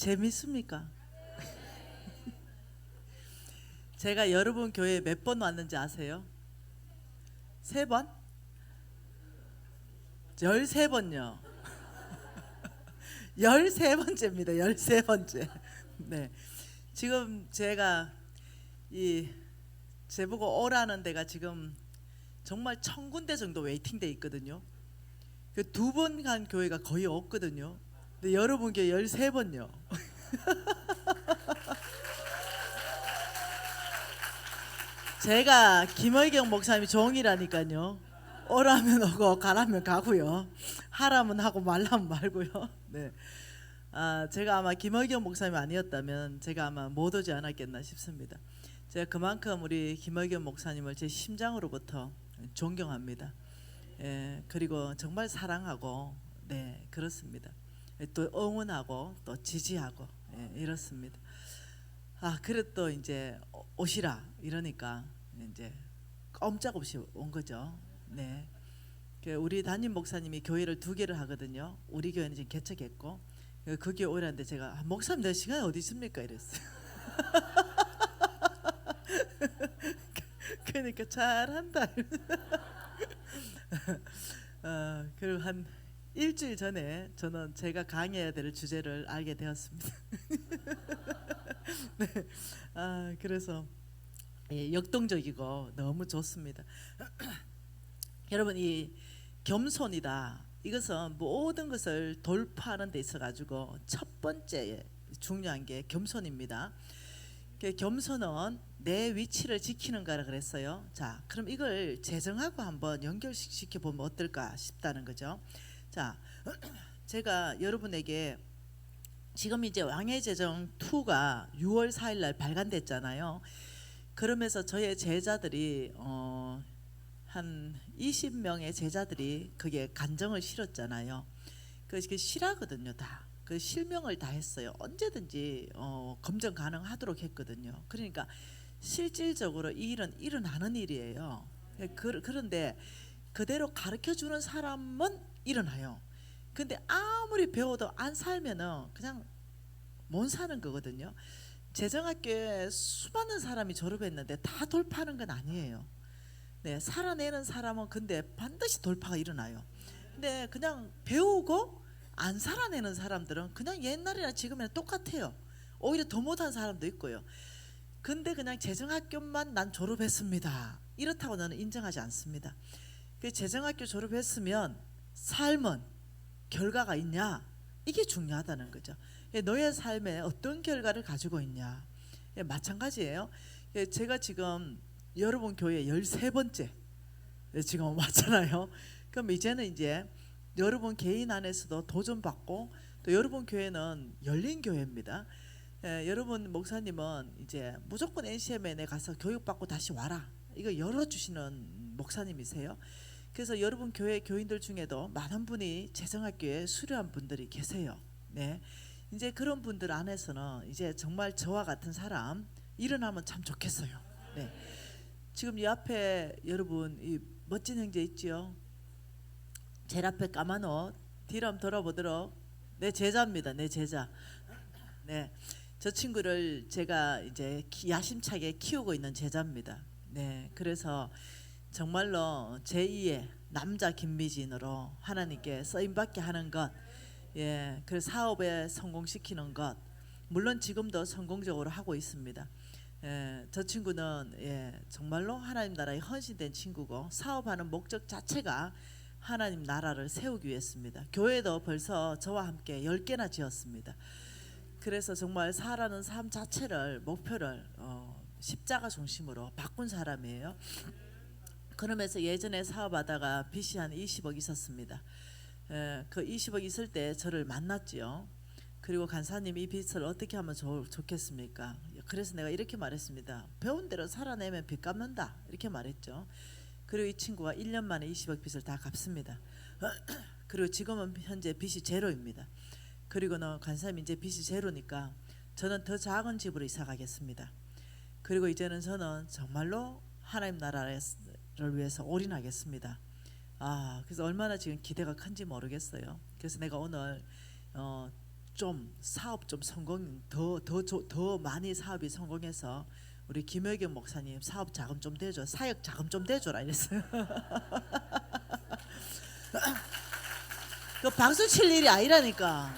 재밌습니까? 제가 여러분 교회에 몇 번 왔는지 아세요? 3번? 13번요. 13번째입니다. 13번째. 네. 지금 제가 이 제보고 오라는 데가 지금 정말 1000군데 정도 웨이팅돼 있거든요. 그 2번 간 교회가 거의 없거든요. 근데 여러분 교회 13번요. 제가 김의경 목사님이 종이라니까요. 오라면 오고 가라면 가고요. 하라면 하고 말라면 말고요. 네. 제가 아마 김의경 목사님이 아니었다면 제가 아마 못 오지 않았겠나 싶습니다. 제가 그만큼 우리 김의경 목사님을 제 심장으로부터 존경합니다. 예, 그리고 정말 사랑하고, 네, 그렇습니다. 또 응원하고 또 지지하고, 예, 이렇습니다. 그래 또 이제 오시라 이러니까 이제 꼼짝없이 온 거죠. 네. 우리 담임 목사님이 교회를 2개를 하거든요. 우리 교회는 지금 개척했고 그 교회 오라는데 제가 목사님 내 시간이 어디 있습니까 이랬어요. 그러니까 잘한다. 그리고 한 일주일 전에 저는 제가 강의해야 될 주제를 알게 되었습니다. 네. 그래서 예, 역동적이고 너무 좋습니다. 여러분, 이 겸손이다. 이것은 모든 것을 돌파하는 데 있어 가지고 첫 번째 중요한 게 겸손입니다. 겸손은 내 위치를 지키는 거라 그랬어요. 자, 그럼 이걸 재정하고 한번 연결시켜 보면 어떨까 싶다는 거죠. 자, 제가 여러분에게 지금 이제 왕의 제정 2가 6월 4일 날 발간됐잖아요. 그러면서 저의 제자들이 한 20명의 제자들이 그게 간정을 실었잖아요. 그게 실하거든요. 다. 그 실명을 다 했어요. 언제든지 검증 가능하도록 했거든요. 그러니까 실질적으로 이 일은 일어나는 일이에요. 그런데 그대로 가르쳐 주는 사람은 일어나요. 근데 아무리 배워도 안 살면은 그냥 못 사는 거거든요. 재정학교에 수많은 사람이 졸업했는데 다 돌파하는 건 아니에요. 네, 살아내는 사람은 근데 반드시 돌파가 일어나요. 근데 그냥 배우고 안 살아내는 사람들은 그냥 옛날이나 지금이나 똑같아요. 오히려 더 못한 사람도 있고요. 근데 그냥 재정학교만 난 졸업했습니다, 이렇다고 나는 인정하지 않습니다. 그 재정학교 졸업했으면 삶은 결과가 있냐, 이게 중요하다는 거죠. 너의 삶에 어떤 결과를 가지고 있냐, 마찬가지예요. 제가 지금 여러분 교회 13번째 지금 왔잖아요. 그럼 이제는 이제 여러분 개인 안에서도 도전받고, 또 여러분 교회는 열린 교회입니다. 여러분 목사님은 이제 무조건 NCM에 가서 교육받고 다시 와라, 이거 열어주시는 목사님이세요. 그래서 여러분 교회 교인들 중에도 많은 분이 재정학교에 수료한 분들이 계세요. 네, 이제 그런 분들 안에서는 이제 정말 저와 같은 사람 일어나면 참 좋겠어요. 네, 지금 이 앞에 여러분 이 멋진 형제 있지요? 제일 앞에 까만 옷 뒤로 한번 돌아보도록. 내 제자입니다. 내 제자. 네, 저 친구를 제가 이제 야심차게 키우고 있는 제자입니다. 네, 그래서 정말로 제2의 남자 김미진으로 하나님께 쓰임받게 하는 것, 예, 그 사업에 성공시키는 것, 물론 지금도 성공적으로 하고 있습니다. 예, 저 친구는 정말로 하나님 나라에 헌신된 친구고, 사업하는 목적 자체가 하나님 나라를 세우기 위해서입니다. 교회도 벌써 저와 함께 10개나 지었습니다. 그래서 정말 살아가는 삶 자체를 목표를 십자가 중심으로 바꾼 사람이에요. 그러면서 예전에 사업하다가 빚이 한 20억 있었습니다. 그 20억 있을 때 저를 만났지요. 그리고 간사님, 이 빚을 어떻게 하면 좋겠습니까? 그래서 내가 이렇게 말했습니다. 배운 대로 살아내면 빚 갚는다, 이렇게 말했죠. 그리고 이 친구가 1년 만에 20억 빚을 다 갚습니다. 그리고 지금은 현재 빚이 제로입니다. 그리고는 간사님, 이제 빚이 제로니까 저는 더 작은 집으로 이사 가겠습니다. 그리고 이제는 저는 정말로 하나님 나라를 위해서 올인하겠습니다. 그래서 얼마나 지금 기대가 큰지 모르겠어요. 그래서 내가 오늘 좀 사업 좀 성공 더 많이 사업이 성공해서 우리 김효경 목사님 사업 자금 좀 대줘, 사역 자금 좀 대줘라 이랬어요. 그 박수 칠 일이 아니라니까.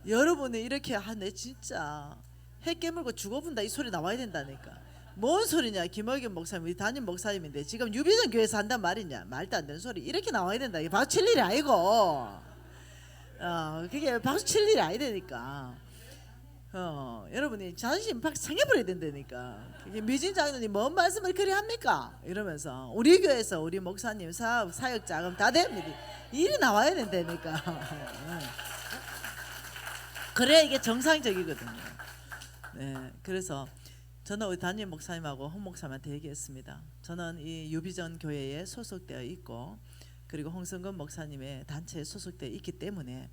여러분이 이렇게 내 진짜 해 깨물고 죽어본다 이 소리 나와야 된다니까. 뭔 소리냐? 김학연 목사님 우리 담임 목사님인데 지금 유비전 교회에서 한단 말이냐? 말도 안 되는 소리. 이렇게 나와야 된다. 이게 박수 칠 일이 아니고 그게 박수 칠 일이 아니되니까. 여러분이 자존심 팍 상해버려야 된다니까. 미진 장로님 뭔 말씀을 그리 합니까? 이러면서 우리 교회에서 우리 목사님 사업 사역 자금 다 됩니다. 일이 나와야 된다니까. 그래야 이게 정상적이거든요. 네, 그래서 저는 우리 담임 목사님하고 홍 목사님한테 얘기했습니다. 저는 이 유비전 교회에 소속되어 있고 그리고 홍성근 목사님의 단체에 소속되어 있기 때문에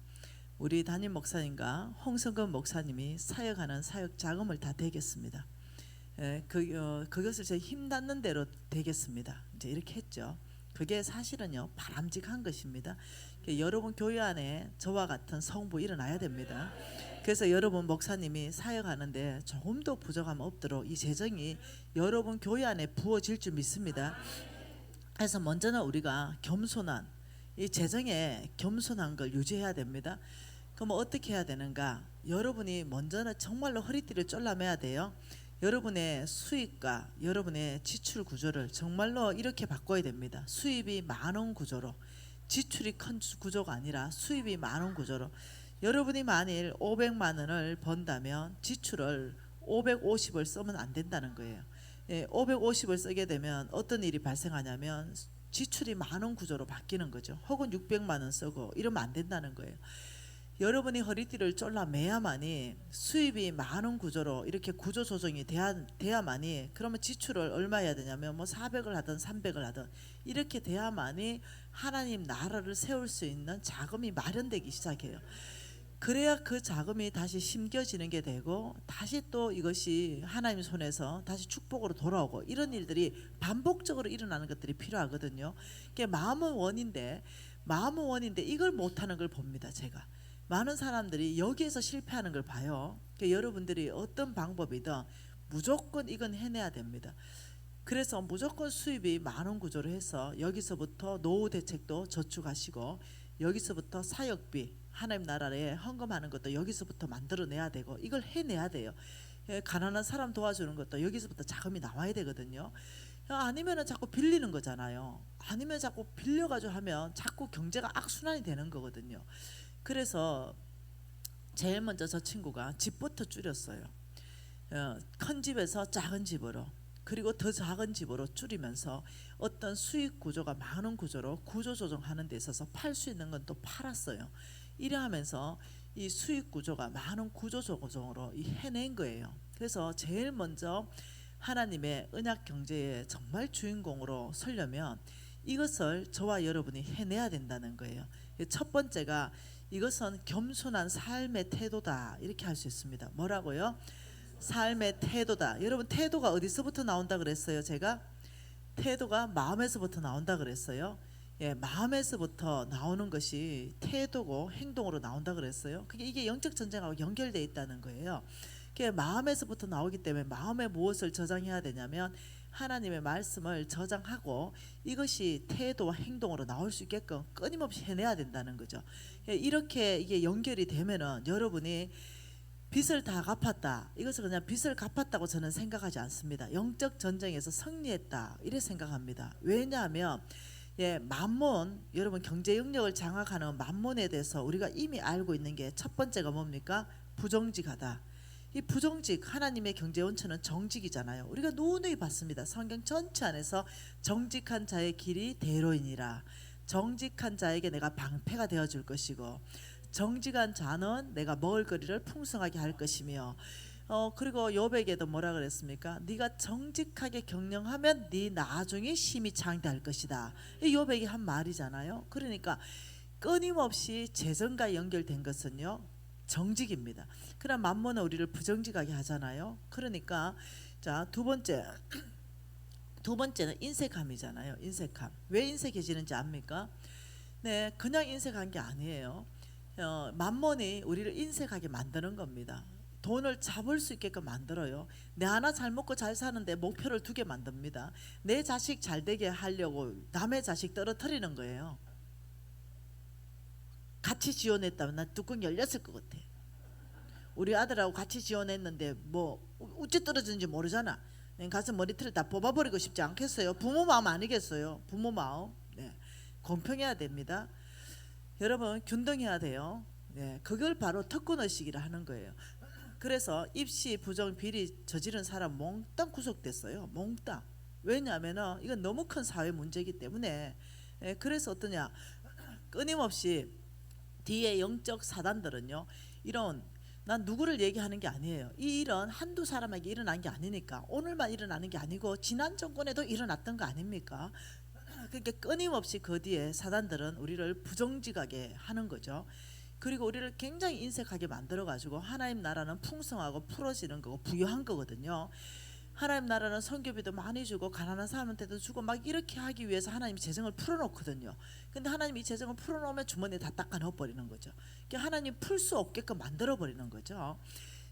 우리 담임 목사님과 홍성근 목사님이 사역하는 사역 자금을 다 대겠습니다. 그것을 제 힘 닿는 대로 대겠습니다. 이제 이렇게 했죠. 그게 사실은요 바람직한 것입니다. 여러분 교회 안에 저와 같은 성부 일어나야 됩니다. 그래서 여러분 목사님이 사역하는데 조금도 부족함 없도록 이 재정이 여러분 교회 안에 부어질 줄 믿습니다. 그래서 먼저는 우리가 겸손한 이 재정에 겸손한 걸 유지해야 됩니다. 그럼 어떻게 해야 되는가? 여러분이 먼저는 정말로 허리띠를 졸라매야 돼요. 여러분의 수입과 여러분의 지출 구조를 정말로 이렇게 바꿔야 됩니다. 수입이 많은 구조로, 지출이 큰 구조가 아니라 수입이 많은 구조로. 여러분이 만일 500만 원을 번다면 지출을 550을 쓰면 안 된다는 거예요. 550을 쓰게 되면 어떤 일이 발생하냐면 지출이 많은 구조로 바뀌는 거죠. 혹은 600만 원 쓰고 이러면 안 된다는 거예요. 여러분이 허리띠를 졸라매야만이 수입이 많은 구조로 이렇게 구조 조정이 돼야만이, 그러면 지출을 얼마 해야 되냐면 뭐 400을 하든 300을 하든 이렇게 돼야만이 하나님 나라를 세울 수 있는 자금이 마련되기 시작해요. 그래야 그 자금이 다시 심겨지는 게 되고 다시 또 이것이 하나님 손에서 다시 축복으로 돌아오고 이런 일들이 반복적으로 일어나는 것들이 필요하거든요. 그게 마음은 원인데 이걸 못하는 걸 봅니다. 제가 많은 사람들이 여기에서 실패하는 걸 봐요. 그러니까 여러분들이 어떤 방법이든 무조건 이건 해내야 됩니다. 그래서 무조건 수입이 많은 구조로 해서 여기서부터 노후 대책도 저축하시고 여기서부터 사역비 하나님 나라에 헌금하는 것도 여기서부터 만들어내야 되고 이걸 해내야 돼요. 가난한 사람 도와주는 것도 여기서부터 자금이 나와야 되거든요. 아니면은 자꾸 빌리는 거잖아요. 아니면 자꾸 빌려가지고 하면 자꾸 경제가 악순환이 되는 거거든요. 그래서 제일 먼저 저 친구가 집부터 줄였어요. 큰 집에서 작은 집으로, 그리고 더 작은 집으로 줄이면서 어떤 수익 구조가 많은 구조로 구조 조정하는 데 있어서 팔 수 있는 건 또 팔았어요. 이래 하면서 이 수익 구조가 많은 구조 조정으로 해낸 거예요. 그래서 제일 먼저 하나님의 언약 경제의 정말 주인공으로 서려면 이것을 저와 여러분이 해내야 된다는 거예요. 첫 번째가 이것은 겸손한 삶의 태도다, 이렇게 할 수 있습니다. 뭐라고요? 삶의 태도다. 여러분 태도가 어디서부터 나온다 그랬어요? 제가 태도가 마음에서부터 나온다 그랬어요. 마음에서부터 나오는 것이 태도고 행동으로 나온다 그랬어요. 이게 영적 전쟁하고 연결되어 있다는 거예요. 그게 마음에서부터 나오기 때문에 마음에 무엇을 저장해야 되냐면 하나님의 말씀을 저장하고 이것이 태도와 행동으로 나올 수 있게끔 끊임없이 해내야 된다는 거죠. 이렇게 이게 연결이 되면은 여러분이 빚을 다 갚았다, 이것을 그냥 빚을 갚았다고 저는 생각하지 않습니다. 영적 전쟁에서 승리했다 이래 생각합니다. 왜냐하면 만몬, 여러분 경제 영역을 장악하는 만몬에 대해서 우리가 이미 알고 있는 게 첫 번째가 뭡니까? 부정직하다. 이 부정직, 하나님의 경제 원천은 정직이잖아요. 우리가 누누이 봤습니다. 성경 전체 안에서 정직한 자의 길이 대로이니라. 정직한 자에게 내가 방패가 되어줄 것이고 정직한 자는 내가 먹을 거리를 풍성하게 할 것이며 그리고 욥에게도 뭐라 그랬습니까? 네가 정직하게 경영하면 네 나중에 힘이 장대할 것이다. 이 욥에게 한 말이잖아요. 그러니까 끊임없이 재정과 연결된 것은요 정직입니다. 그러나 만몬은 우리를 부정직하게 하잖아요. 그러니까 자, 두 번째는 인색함이잖아요. 인색함. 왜 인색해지는지 압니까? 네, 그냥 인색한 게 아니에요. 만몬이 우리를 인색하게 만드는 겁니다. 돈을 잡을 수 있게끔 만들어요. 내 하나 잘 먹고 잘 사는데 목표를 두게 만듭니다. 내 자식 잘 되게 하려고 남의 자식 떨어뜨리는 거예요. 같이 지원했다면 나 뚜껑 열렸을 것 같아. 우리 아들하고 같이 지원했는데 뭐 어찌 떨어지는지 모르잖아. 가서 머리털을 다 뽑아버리고 싶지 않겠어요? 부모 마음 아니겠어요? 부모 마음. 네. 공평해야 됩니다. 여러분 균등해야 돼요. 네. 그걸 바로 특권의식이라 하는 거예요. 그래서 입시 부정 비리 저지른 사람 몽땅 구속됐어요. 몽땅. 왜냐하면 이건 너무 큰 사회 문제이기 때문에. 그래서 어떠냐, 끊임없이 뒤에 영적 사단들은요, 이런, 난 누구를 얘기하는 게 아니에요. 이 일은 한두 사람에게 일어난 게 아니니까, 오늘만 일어나는 게 아니고 지난 정권에도 일어났던 거 아닙니까? 그러니까 끊임없이 그 뒤에 사단들은 우리를 부정직하게 하는 거죠. 그리고 우리를 굉장히 인색하게 만들어 가지고, 하나님 나라는 풍성하고 풀어지는 거고 부유한 거거든요. 하나님 나라는 선교비도 많이 주고 가난한 사람한테도 주고 막 이렇게 하기 위해서 하나님이 재정을 풀어놓거든요. 근데 하나님이 이 재정을 풀어놓으면 주머니에 다 닦아 넣어버리는 거죠. 그러니까 하나님 풀 수 없게끔 만들어버리는 거죠.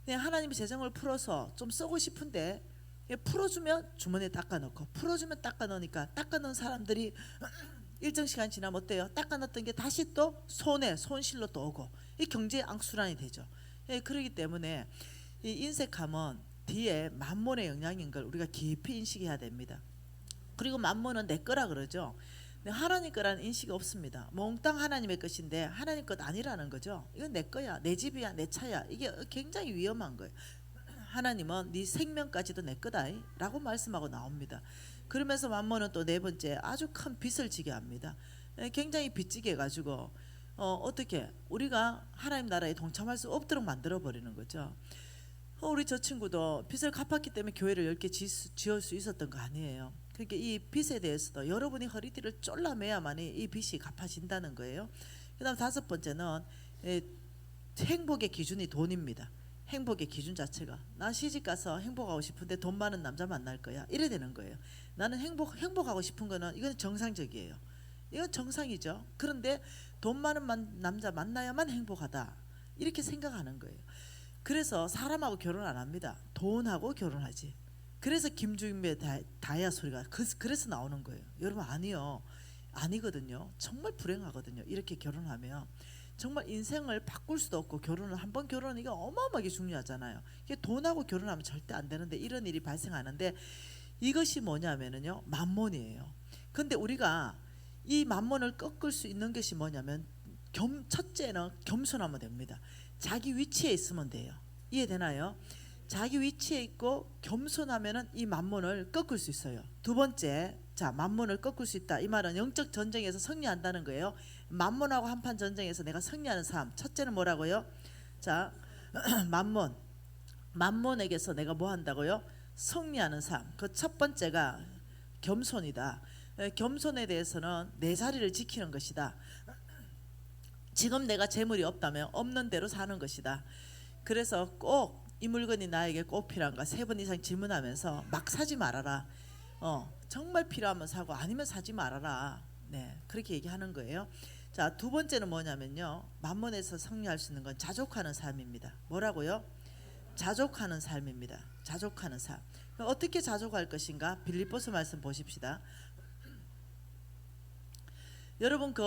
하나님이 재정을 풀어서 좀 쓰고 싶은데 풀어주면 주머니에 닦아 넣고, 풀어주면 닦아 넣으니까 닦아 넣은 사람들이 일정 시간 지나면 어때요? 닦아 놨던 게 다시 또 손실로 또 오고, 이 경제 악순환이 되죠. 그렇기 때문에 이 인색함은 뒤에 만몬의 영향인 걸 우리가 깊이 인식해야 됩니다. 그리고 만몬은 내 거라 그러죠. 하나님 거라는 인식이 없습니다. 몽땅 하나님의 것인데 하나님 것 아니라는 거죠. 이건 내 거야, 내 집이야, 내 차야. 이게 굉장히 위험한 거예요. 하나님은 네 생명까지도 내 거다 라고 말씀하고 나옵니다. 그러면서 만몬은 또 네 번째 아주 큰 빚을 지게 합니다. 굉장히 빚지게 해가지고 어떻게 우리가 하나님 나라에 동참할 수 없도록 만들어 버리는 거죠. 우리 저 친구도 빚을 갚았기 때문에 교회를 10개 지을 수 있었던 거 아니에요. 그러니까 이 빚에 대해서도 여러분이 허리띠를 쫄라매야만이 이 빚이 갚아진다는 거예요. 그 다음 다섯 번째는 행복의 기준이 돈입니다. 행복의 기준 자체가, 나 시집가서 행복하고 싶은데 돈 많은 남자 만날 거야, 이래 되는 거예요. 나는 행복하고 싶은 거는 이건 정상적이에요. 이건 정상이죠. 그런데 돈 많은 남자 만나야만 행복하다, 이렇게 생각하는 거예요. 그래서 사람하고 결혼 안 합니다. 돈하고 결혼하지. 그래서 김주임의 다이아 소리가 그래서 나오는 거예요. 여러분 아니요, 아니거든요. 정말 불행하거든요. 이렇게 결혼하면 정말 인생을 바꿀 수도 없고, 결혼을 한 번 결혼은 이게 어마어마하게 중요하잖아요. 이게 돈하고 결혼하면 절대 안 되는데 이런 일이 발생하는데, 이것이 뭐냐면요, 만몬이에요. 근데 우리가 이 만몬을 꺾을 수 있는 것이 뭐냐면, 첫째는 겸손하면 됩니다. 자기 위치에 있으면 돼요. 이해되나요? 자기 위치에 있고 겸손하면은 이 만몬을 꺾을 수 있어요. 두 번째, 자, 만몬을 꺾을 수 있다. 이 말은 영적 전쟁에서 승리한다는 거예요. 만몬하고 한판 전쟁에서 내가 승리하는 삶. 첫째는 뭐라고요? 자, 만몬에게서 내가 뭐 한다고요? 승리하는 삶. 그 첫 번째가 겸손이다. 겸손에 대해서는 내 자리를 지키는 것이다. 지금 내가 재물이 없다면 없는 대로 사는 것이다. 그래서 꼭 이 물건이 나에게 꼭 필요한가 3번 이상 질문하면서 막 사지 말아라. 정말 필요하면 사고 아니면 사지 말아라. 네, 그렇게 얘기하는 거예요. 자, 두 번째는 뭐냐면요, 만몬에서 승리할 수 있는 건 자족하는 삶입니다. 뭐라고요? 자족하는 삶입니다. 자족하는 삶. 어떻게 자족할 것인가? 빌립보서 말씀 보십시다. 여러분, 그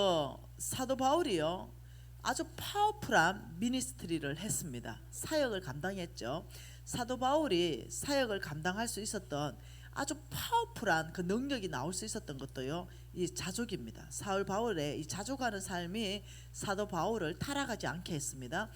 사도 바울이요, 아주 파워풀한 미니스트리를 했습니다. 사역을 감당했죠. 사도 바울이 사역을 감당할 수 있었던 아주 파워풀한 그 능력이 나올 수 있었던 것도요, 이 자족입니다. 사울 바울의 이 자족하는 삶이 사도 바울을 타락하지 않게 했습니다.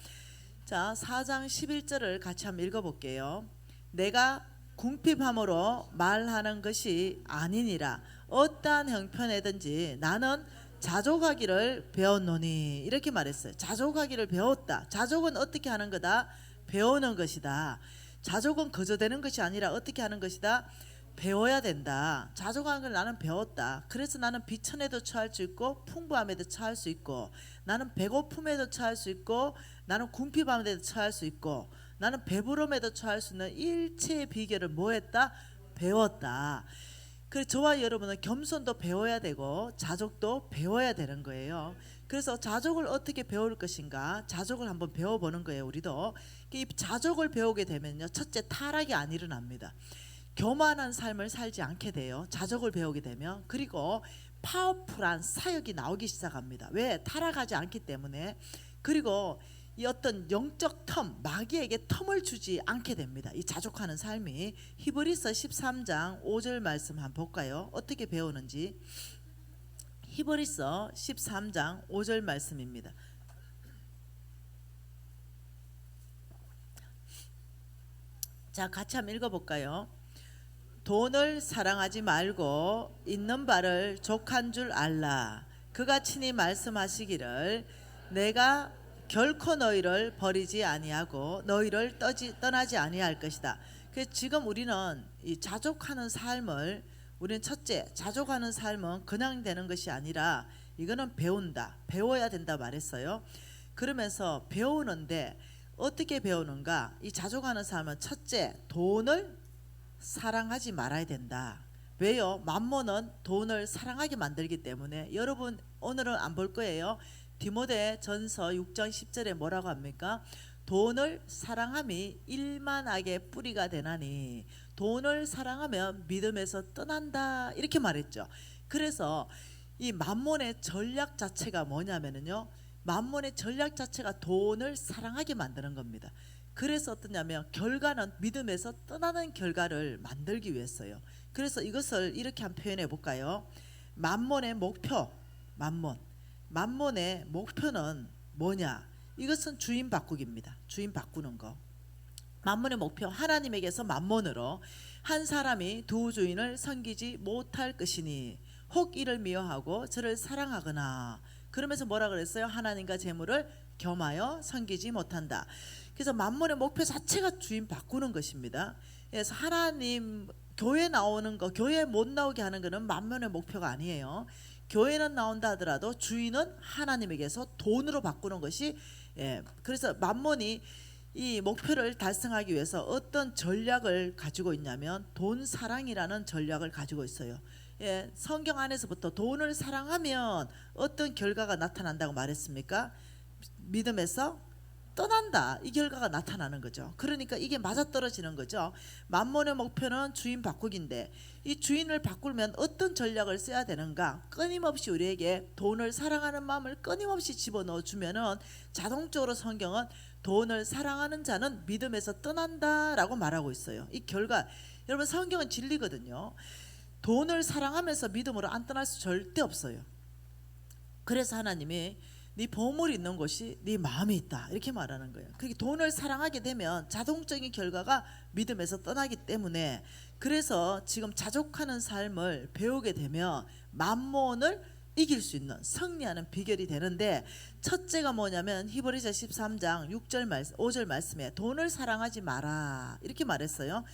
자, 4장 11절을 같이 한번 읽어볼게요. 내가 궁핍함으로 말하는 것이 아니니라. 어떠한 형편에든지 나는 자족하기를 배웠노니, 이렇게 말했어요. 자족하기를 배웠다. 자족은 어떻게 하는 거다? 배우는 것이다. 자족은 거저되는 것이 아니라 어떻게 하는 것이다? 배워야 된다. 자족하는 걸 나는 배웠다. 그래서 나는 비천에도 처할 수 있고 풍부함에도 처할 수 있고, 나는 배고픔에도 처할 수 있고, 나는 궁핍함에도 처할 수 있고, 나는 배부름에도 처할 수 있는 일체의 비결을 뭐했다? 배웠다. 그래서 저와 여러분은 겸손도 배워야 되고 자족도 배워야 되는 거예요. 그래서 자족을 어떻게 배울 것인가, 자족을 한번 배워보는 거예요. 우리도 이 자족을 배우게 되면요, 첫째 타락이 안 일어납니다. 교만한 삶을 살지 않게 돼요. 자족을 배우게 되면. 그리고 파워풀한 사역이 나오기 시작합니다. 왜? 타락하지 않기 때문에. 그리고 이 어떤 영적 텀, 마귀에게 텀을 주지 않게 됩니다. 이 자족하는 삶이. 히브리서 13장 5절 말씀 한번 볼까요? 어떻게 배우는지. 히브리서 13장 5절 말씀입니다. 자, 같이 한번 읽어볼까요? 돈을 사랑하지 말고 있는 바를 족한 줄 알라. 그가 친히 말씀하시기를 내가 결코 너희를 버리지 아니하고 너희를 떠나지 아니할 것이다. 그래서 지금 우리는 이 자족하는 삶을, 우리는 첫째, 자족하는 삶은 그냥 되는 것이 아니라 이거는 배운다, 배워야 된다 말했어요. 그러면서 배우는데 어떻게 배우는가? 이 자족하는 삶은 첫째, 돈을 사랑하지 말아야 된다. 왜요? 만몬은 돈을 사랑하게 만들기 때문에. 여러분 오늘은 안 볼 거예요. 디모데 전서 6장 10절에 뭐라고 합니까? 돈을 사랑함이 일만하게 뿌리가 되나니 돈을 사랑하면 믿음에서 떠난다, 이렇게 말했죠. 그래서 이 만몬의 전략 자체가 뭐냐면요, 만몬의 전략 자체가 돈을 사랑하게 만드는 겁니다. 그래서 어떠냐면 결과는 믿음에서 떠나는 결과를 만들기 위해서요. 그래서 이것을 이렇게 한번 표현해 볼까요? 만몬의 목표, 만몬의 목표는 뭐냐? 이것은 주인 바꾸기입니다. 주인 바꾸는 거. 만몬의 목표, 하나님에게서 만몬으로 한 사람이 두 주인을 섬기지 못할 것이니 혹 이를 미워하고 저를 사랑하거나, 그러면서 뭐라 그랬어요? 하나님과 재물을 겸하여 섬기지 못한다. 그래서 만몬의 목표 자체가 주인 바꾸는 것입니다. 그래서 하나님 교회 나오는 거, 교회 못 나오게 하는 거는 만몬의 목표가 아니에요. 교회는 나온다 하더라도 주인은 하나님에게서 돈으로 바꾸는 것이, 그래서 만몬이 이 목표를 달성하기 위해서 어떤 전략을 가지고 있냐면 돈 사랑이라는 전략을 가지고 있어요. 성경 안에서부터 돈을 사랑하면 어떤 결과가 나타난다고 말했습니까? 믿음에서 떠난다, 이 결과가 나타나는 거죠. 그러니까 이게 맞아떨어지는 거죠. 만몬의 목표는 주인 바꾸기인데 이 주인을 바꾸면 어떤 전략을 써야 되는가? 끊임없이 우리에게 돈을 사랑하는 마음을 끊임없이 집어넣어 주면은 자동적으로 성경은 돈을 사랑하는 자는 믿음에서 떠난다라고 말하고 있어요. 이 결과, 여러분 성경은 진리거든요. 돈을 사랑하면서 믿음으로 안 떠날 수 절대 없어요. 그래서 하나님이 네 보물이 있는 곳이 네 마음이 있다, 이렇게 말하는 거예요. 그렇게 돈을 사랑하게 되면 자동적인 결과가 믿음에서 떠나기 때문에, 그래서 지금 자족하는 삶을 배우게 되면 만몬을 이길 수 있는, 승리하는 비결이 되는데, 첫째가 뭐냐면 히브리서 13장 6절 말씀, 5절 말씀에 돈을 사랑하지 마라, 이렇게 말했어요.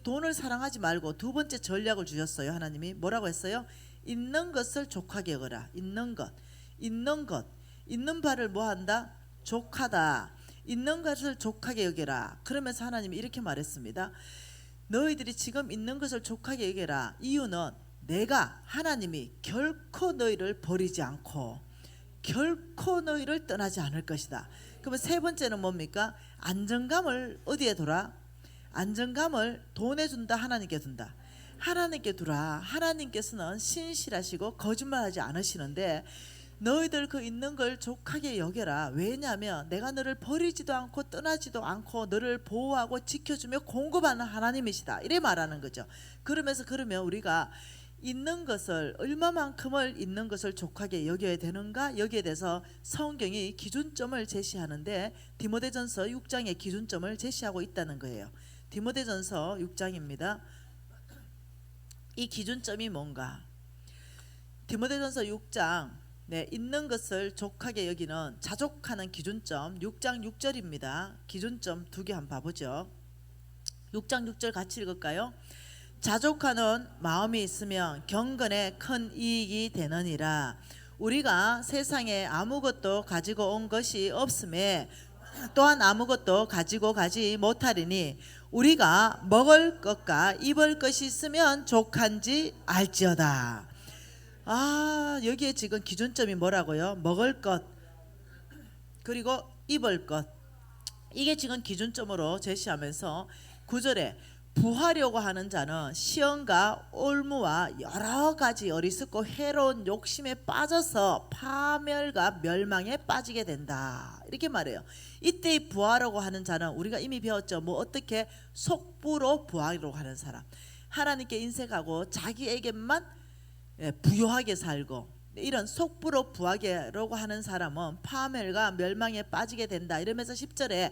돈을 사랑하지 말고 두 번째 전략을 주셨어요. 하나님이 뭐라고 했어요? 있는 것을 족하게 여겨라. 있는 것, 있는 바를 뭐한다? 족하다. 있는 것을 족하게 여겨라. 그러면서 하나님이 이렇게 말했습니다. 너희들이 지금 있는 것을 족하게 여겨라. 이유는 내가, 하나님이 결코 너희를 버리지 않고 결코 너희를 떠나지 않을 것이다. 그러면 세 번째는 뭡니까? 안정감을 어디에 둬라? 안정감을 돈에 준다, 하나님께 둔다. 하나님께 두라. 하나님께서는 신실하시고 거짓말하지 않으시는데 너희들 그 있는 걸 족하게 여겨라. 왜냐하면 내가 너를 버리지도 않고 떠나지도 않고 너를 보호하고 지켜주며 공급하는 하나님이시다, 이래 말하는 거죠. 그러면 우리가 있는 것을, 얼마만큼을 있는 것을 족하게 여겨야 되는가, 여기에 대해서 성경이 기준점을 제시하는데 디모데전서 6장의 기준점을 제시하고 있다는 거예요. 디모데전서 6장입니다. 이 기준점이 뭔가? 디모데전서 6장, 있는 것을 족하게 여기는 자족하는 기준점 6장 6절입니다. 기준점 두 개 한번 봐보죠. 6장 6절 같이 읽을까요? 자족하는 마음이 있으면 경건에 큰 이익이 되느니라. 우리가 세상에 아무것도 가지고 온 것이 없음에 또한 아무것도 가지고 가지 못하리니 우리가 먹을 것과 입을 것이 있으면 족한지 알지어다. 여기에 지금 기준점이 뭐라고요? 먹을 것 그리고 입을 것, 이게 지금 기준점으로 제시하면서 9절에 부하려고 하는 자는 시험과 올무와 여러 가지 어리석고 해로운 욕심에 빠져서 파멸과 멸망에 빠지게 된다, 이렇게 말해요. 이때 부하려고 하는 자는 우리가 이미 배웠죠. 뭐 어떻게 속부로 부하려고 하는 사람, 하나님께 인색하고 자기에게만 부요하게 살고, 이런 속부로 부하려고 하는 사람은 파멸과 멸망에 빠지게 된다. 이러면서 10절에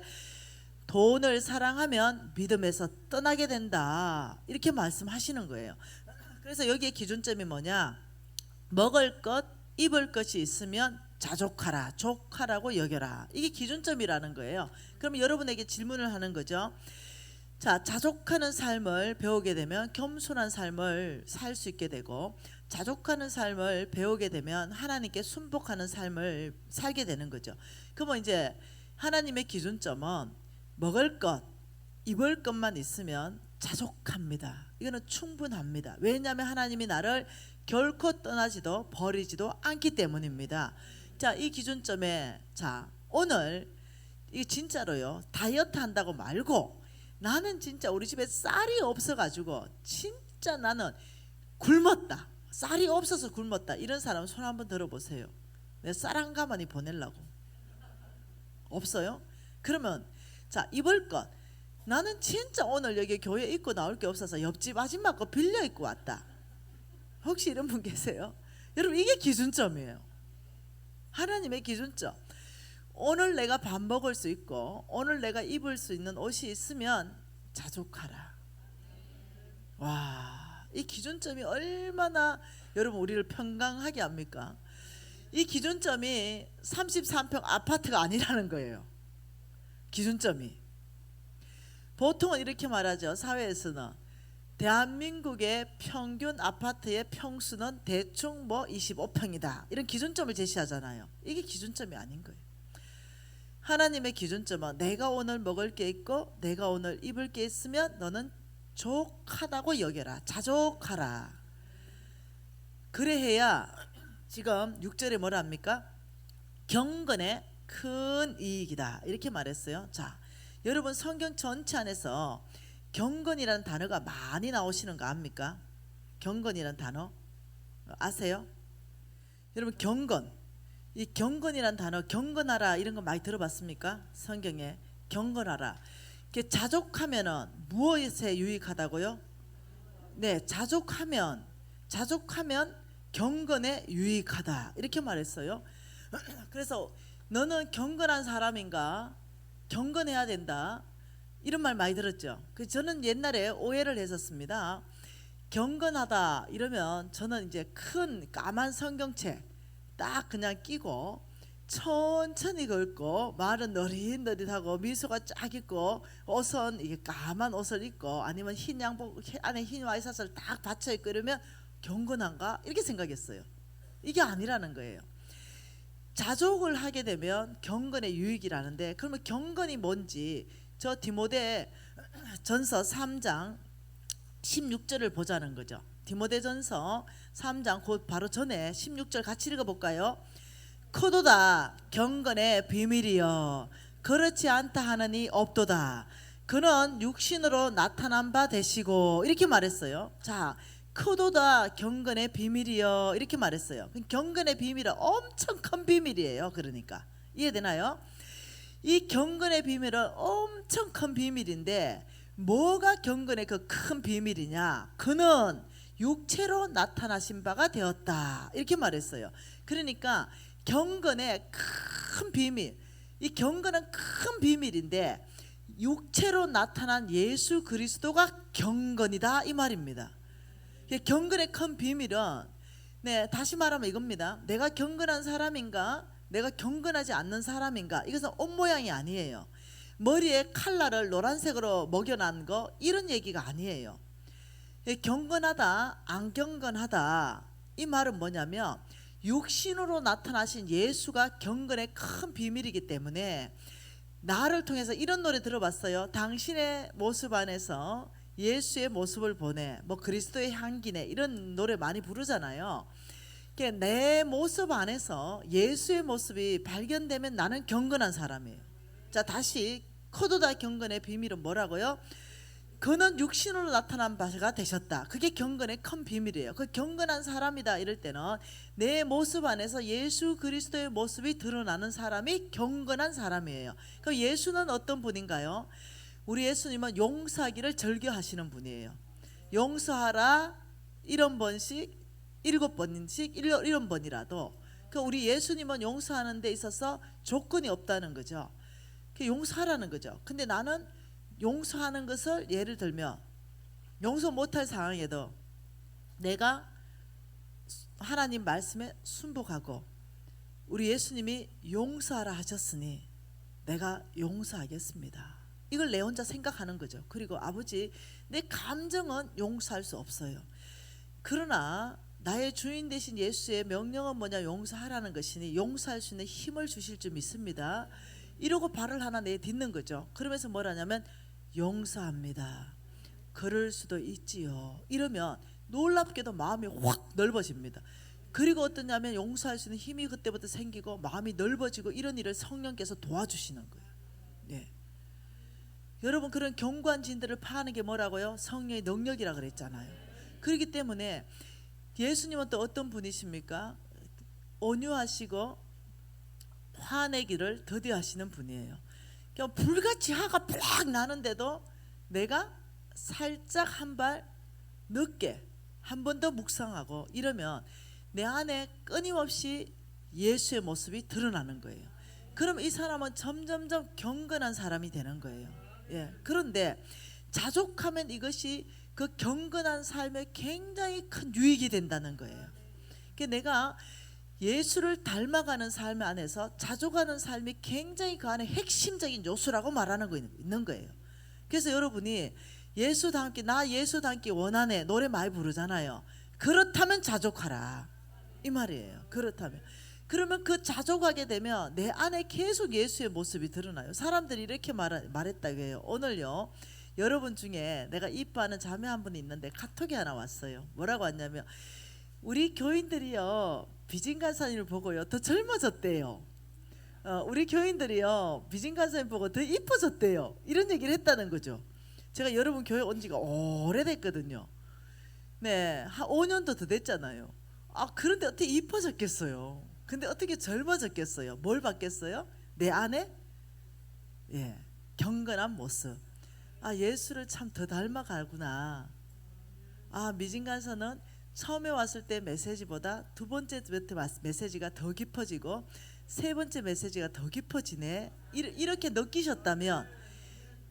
돈을 사랑하면 믿음에서 떠나게 된다, 이렇게 말씀하시는 거예요. 그래서 여기에 기준점이 뭐냐? 먹을 것 입을 것이 있으면 자족하라, 족하라고 여겨라, 이게 기준점이라는 거예요. 그럼 여러분에게 질문을 하는 거죠. 자, 자족하는 삶을 배우게 되면 겸손한 삶을 살 수 있게 되고, 자족하는 삶을 배우게 되면 하나님께 순복하는 삶을 살게 되는 거죠. 그러면 이제 하나님의 기준점은 먹을 것, 입을 것만 있으면 자족합니다. 이거는 충분합니다. 왜냐하면 하나님이 나를 결코 떠나지도 버리지도 않기 때문입니다. 자, 이 기준점에 자 오늘 이 진짜로요, 다이어트 한다고 말고 나는 진짜 우리 집에 쌀이 없어가지고 진짜 나는 굶었다, 쌀이 없어서 굶었다, 이런 사람 손 한번 들어보세요. 내 쌀 한 가마니 보내려고. 없어요? 그러면 자, 입을 것, 나는 진짜 오늘 여기 교회 입고 나올 게 없어서 옆집 아줌마 거 빌려 입고 왔다. 혹시 이런 분 계세요? 여러분, 이게 기준점이에요. 하나님의 기준점. 오늘 내가 밥 먹을 수 있고 오늘 내가 입을 수 있는 옷이 있으면 자족하라. 와, 이 기준점이 얼마나 여러분 우리를 평강하게 합니까? 이 기준점이 33평 아파트가 아니라는 거예요. 기준점이. 보통은 이렇게 말하죠. 사회에서는 대한민국의 평균 아파트의 평수는 대충 뭐 25평이다, 이런 기준점을 제시하잖아요. 이게 기준점이 아닌 거예요. 하나님의 기준점은 내가 오늘 먹을 게 있고 내가 오늘 입을 게 있으면 너는 족하다고 여겨라, 자족하라. 그래야 지금 6절에 뭐라 합니까? 경건의 큰 이익이다, 이렇게 말했어요. 자, 여러분 성경 전체 안에서 경건이라는 단어가 많이 나오시는 거 압니까? 경건이라는 단어 아세요? 여러분 경건, 이 경건이라는 단어, 경건하라 이런 거 많이 들어봤습니까? 성경에 경건하라, 이게 자족하면은 무엇에 유익하다고요? 네, 자족하면 경건에 유익하다, 이렇게 말했어요. 그래서 너는 경건한 사람인가? 경건해야 된다, 이런 말 많이 들었죠. 저는 옛날에 오해를 했었습니다. 경건하다 이러면 저는 이제 큰 까만 성경책 딱 그냥 끼고 천천히 긁고 말은 너릿너릿하고 미소가 쫙 있고 옷은 이게 까만 옷을 입고 아니면 흰 양복 안에 흰 와이셔츠를 딱 받쳐 입고 이러면 경건한가? 이렇게 생각했어요. 이게 아니라는 거예요. 자족을 하게 되면 경건의 유익이라는데, 그러면 경건이 뭔지 저 디모데 전서 3장 16절을 보자는 거죠. 디모데 전서 3장 곧 바로 전에 16절 같이 읽어볼까요? 크도다 경건의 비밀이여 그렇지 않다 하느니 없도다. 그는 육신으로 나타난 바 되시고, 이렇게 말했어요. 자, 크도다 경건의 비밀이여, 이렇게 말했어요. 경건의 비밀은 엄청 큰 비밀이에요. 그러니까 이해되나요? 이 경건의 비밀은 엄청 큰 비밀인데 뭐가 경건의 그 큰 비밀이냐? 그는 육체로 나타나신 바가 되었다, 이렇게 말했어요. 그러니까 경건의 큰 비밀, 이 경건은 큰 비밀인데 육체로 나타난 예수 그리스도가 경건이다, 이 말입니다. 경건의 큰 비밀은, 네, 다시 말하면 이겁니다. 내가 경건한 사람인가? 내가 경건하지 않는 사람인가? 이것은 옷 모양이 아니에요. 머리에 칼날을 노란색으로 먹여놓은 거, 이런 얘기가 아니에요. 경건하다 안 경건하다, 이 말은 뭐냐면 육신으로 나타나신 예수가 경건의 큰 비밀이기 때문에, 나를 통해서 이런 노래 들어봤어요. 당신의 모습 안에서 예수의 모습을 보내, 뭐 그리스도의 향기네, 이런 노래 많이 부르잖아요. 그러니까 내 모습 안에서 예수의 모습이 발견되면 나는 경건한 사람이에요. 자, 다시 코도다 경건의 비밀은 뭐라고요? 그는 육신으로 나타난 바가 되셨다. 그게 경건의 큰 비밀이에요. 그 경건한 사람이다 이럴 때는 내 모습 안에서 예수 그리스도의 모습이 드러나는 사람이 경건한 사람이에요. 그 예수는 어떤 분인가요? 우리 예수님은 용서하기를 즐겨하시는 분이에요. 용서하라 7번씩 7번씩 7번이라도 그 우리 예수님은 용서하는 데 있어서 조건이 없다는 거죠. 그 용서하라는 거죠. 근데 나는 용서하는 것을 예를 들면 용서 못할 상황에도 내가 하나님 말씀에 순복하고 우리 예수님이 용서하라 하셨으니 내가 용서하겠습니다. 이걸 내 혼자 생각하는 거죠. 그리고 아버지, 내 감정은 용서할 수 없어요. 그러나 나의 주인 되신 예수의 명령은 뭐냐? 용서하라는 것이니 용서할 수 있는 힘을 주실 줄 믿습니다. 이러고 발을 하나 내딛는 거죠. 그러면서 뭐라냐면 용서합니다. 그럴 수도 있지요. 이러면 놀랍게도 마음이 확 넓어집니다. 그리고 어떠냐면 용서할 수 있는 힘이 그때부터 생기고 마음이 넓어지고 이런 일을 성령께서 도와주시는 거예요. 네. 여러분, 그런 견고한 진들을 파는 게 뭐라고요? 성령의 능력이라 그랬잖아요. 그렇기 때문에 예수님은 또 어떤 분이십니까? 온유하시고 화내기를 더디하시는 분이에요. 그러니까 불같이 화가 팍 나는데도 내가 살짝 한 발 늦게 한 번 더 묵상하고 이러면 내 안에 끊임없이 예수의 모습이 드러나는 거예요. 그럼 이 사람은 점점점 경건한 사람이 되는 거예요. 예. 그런데 자족하면 이것이 그 경건한 삶에 굉장히 큰 유익이 된다는 거예요. 그러니까 내가 예수를 닮아가는 삶 안에서 자족하는 삶이 굉장히 그 안에 핵심적인 요소라고 말하는 거 있는 거예요. 그래서 여러분이 예수 닮기, 나 예수 닮기 원하네 노래 많이 부르잖아요. 그렇다면 자족하라 이 말이에요. 그렇다면 그러면 그 자족하게 되면 내 안에 계속 예수의 모습이 드러나요. 사람들이 이렇게 말했다고 해요. 오늘요, 여러분 중에 내가 이뻐하는 자매 한 분이 있는데 카톡이 하나 왔어요. 뭐라고 왔냐면 우리 교인들이요 비진 간사님을 보고요 더 젊어졌대요. 우리 교인들이요 비진 간사님 보고 더 이뻐졌대요. 이런 얘기를 했다는 거죠. 제가 여러분 교회 온 지가 오래됐거든요. 네, 한 5년도 더 됐잖아요. 그런데 어떻게 이뻐졌겠어요? 근데 어떻게 젊어졌겠어요? 뭘 받겠어요? 내 안에 경건한 모습. 예수를 참 더 닮아가구나. 미진간사는 처음에 왔을 때 메시지보다 두 번째 메시지가 더 깊어지고 세 번째 메시지가 더 깊어지네. 이렇게 느끼셨다면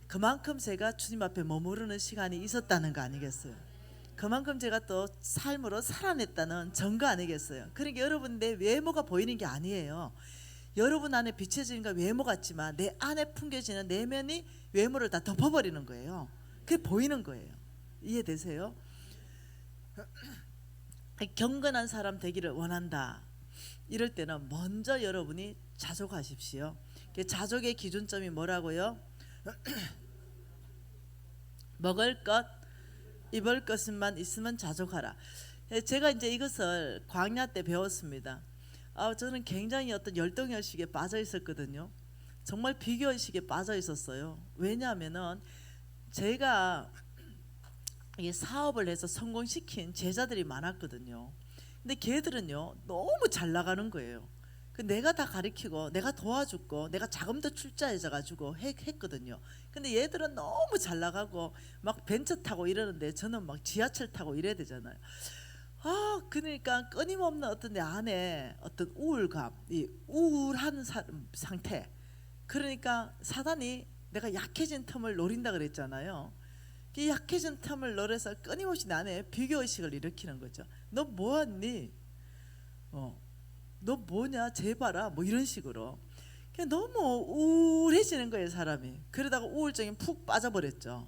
그만큼 제가 주님 앞에 머무르는 시간이 있었다는 거 아니겠어요? 그만큼 제가 또 삶으로 살아냈다는 증거 아니겠어요? 그러니까 여러분 내 외모가 보이는 게 아니에요. 여러분 안에 비춰지는 건 외모 같지만 내 안에 풍겨지는 내면이 외모를 다 덮어버리는 거예요. 그게 보이는 거예요. 이해되세요? 경건한 사람 되기를 원한다. 이럴 때는 먼저 여러분이 자족하십시오. 자족의 기준점이 뭐라고요? 먹을 것, 입을 것만 있으면 자족하라. 제가 이제 이것을 광야 때 배웠습니다. 저는 굉장히 어떤 열등의식에 빠져 있었거든요. 정말 비교의식에 빠져 있었어요. 왜냐하면은 제가 이 사업을 해서 성공시킨 제자들이 많았거든요. 근데 걔들은요 너무 잘 나가는 거예요. 내가 다 가르치고 내가 도와주고 내가 자금도 출자해서 가지고 했거든요. 근데 얘들은 너무 잘 나가고 막 벤처 타고 이러는데 저는 막 지하철 타고 이래야 되잖아요. 그러니까 끊임없는 어떤 내 안에 어떤 우울감, 이 우울한 상태. 그러니까 사단이 내가 약해진 틈을 노린다 그랬잖아요. 이 약해진 틈을 노려서 끊임없이 내 안에 비교의식을 일으키는 거죠. 너 뭐하니? 너 뭐냐? 제발아. 뭐 이런 식으로. 너무 우울해지는 거예요 사람이. 그러다가 우울증에 푹 빠져버렸죠.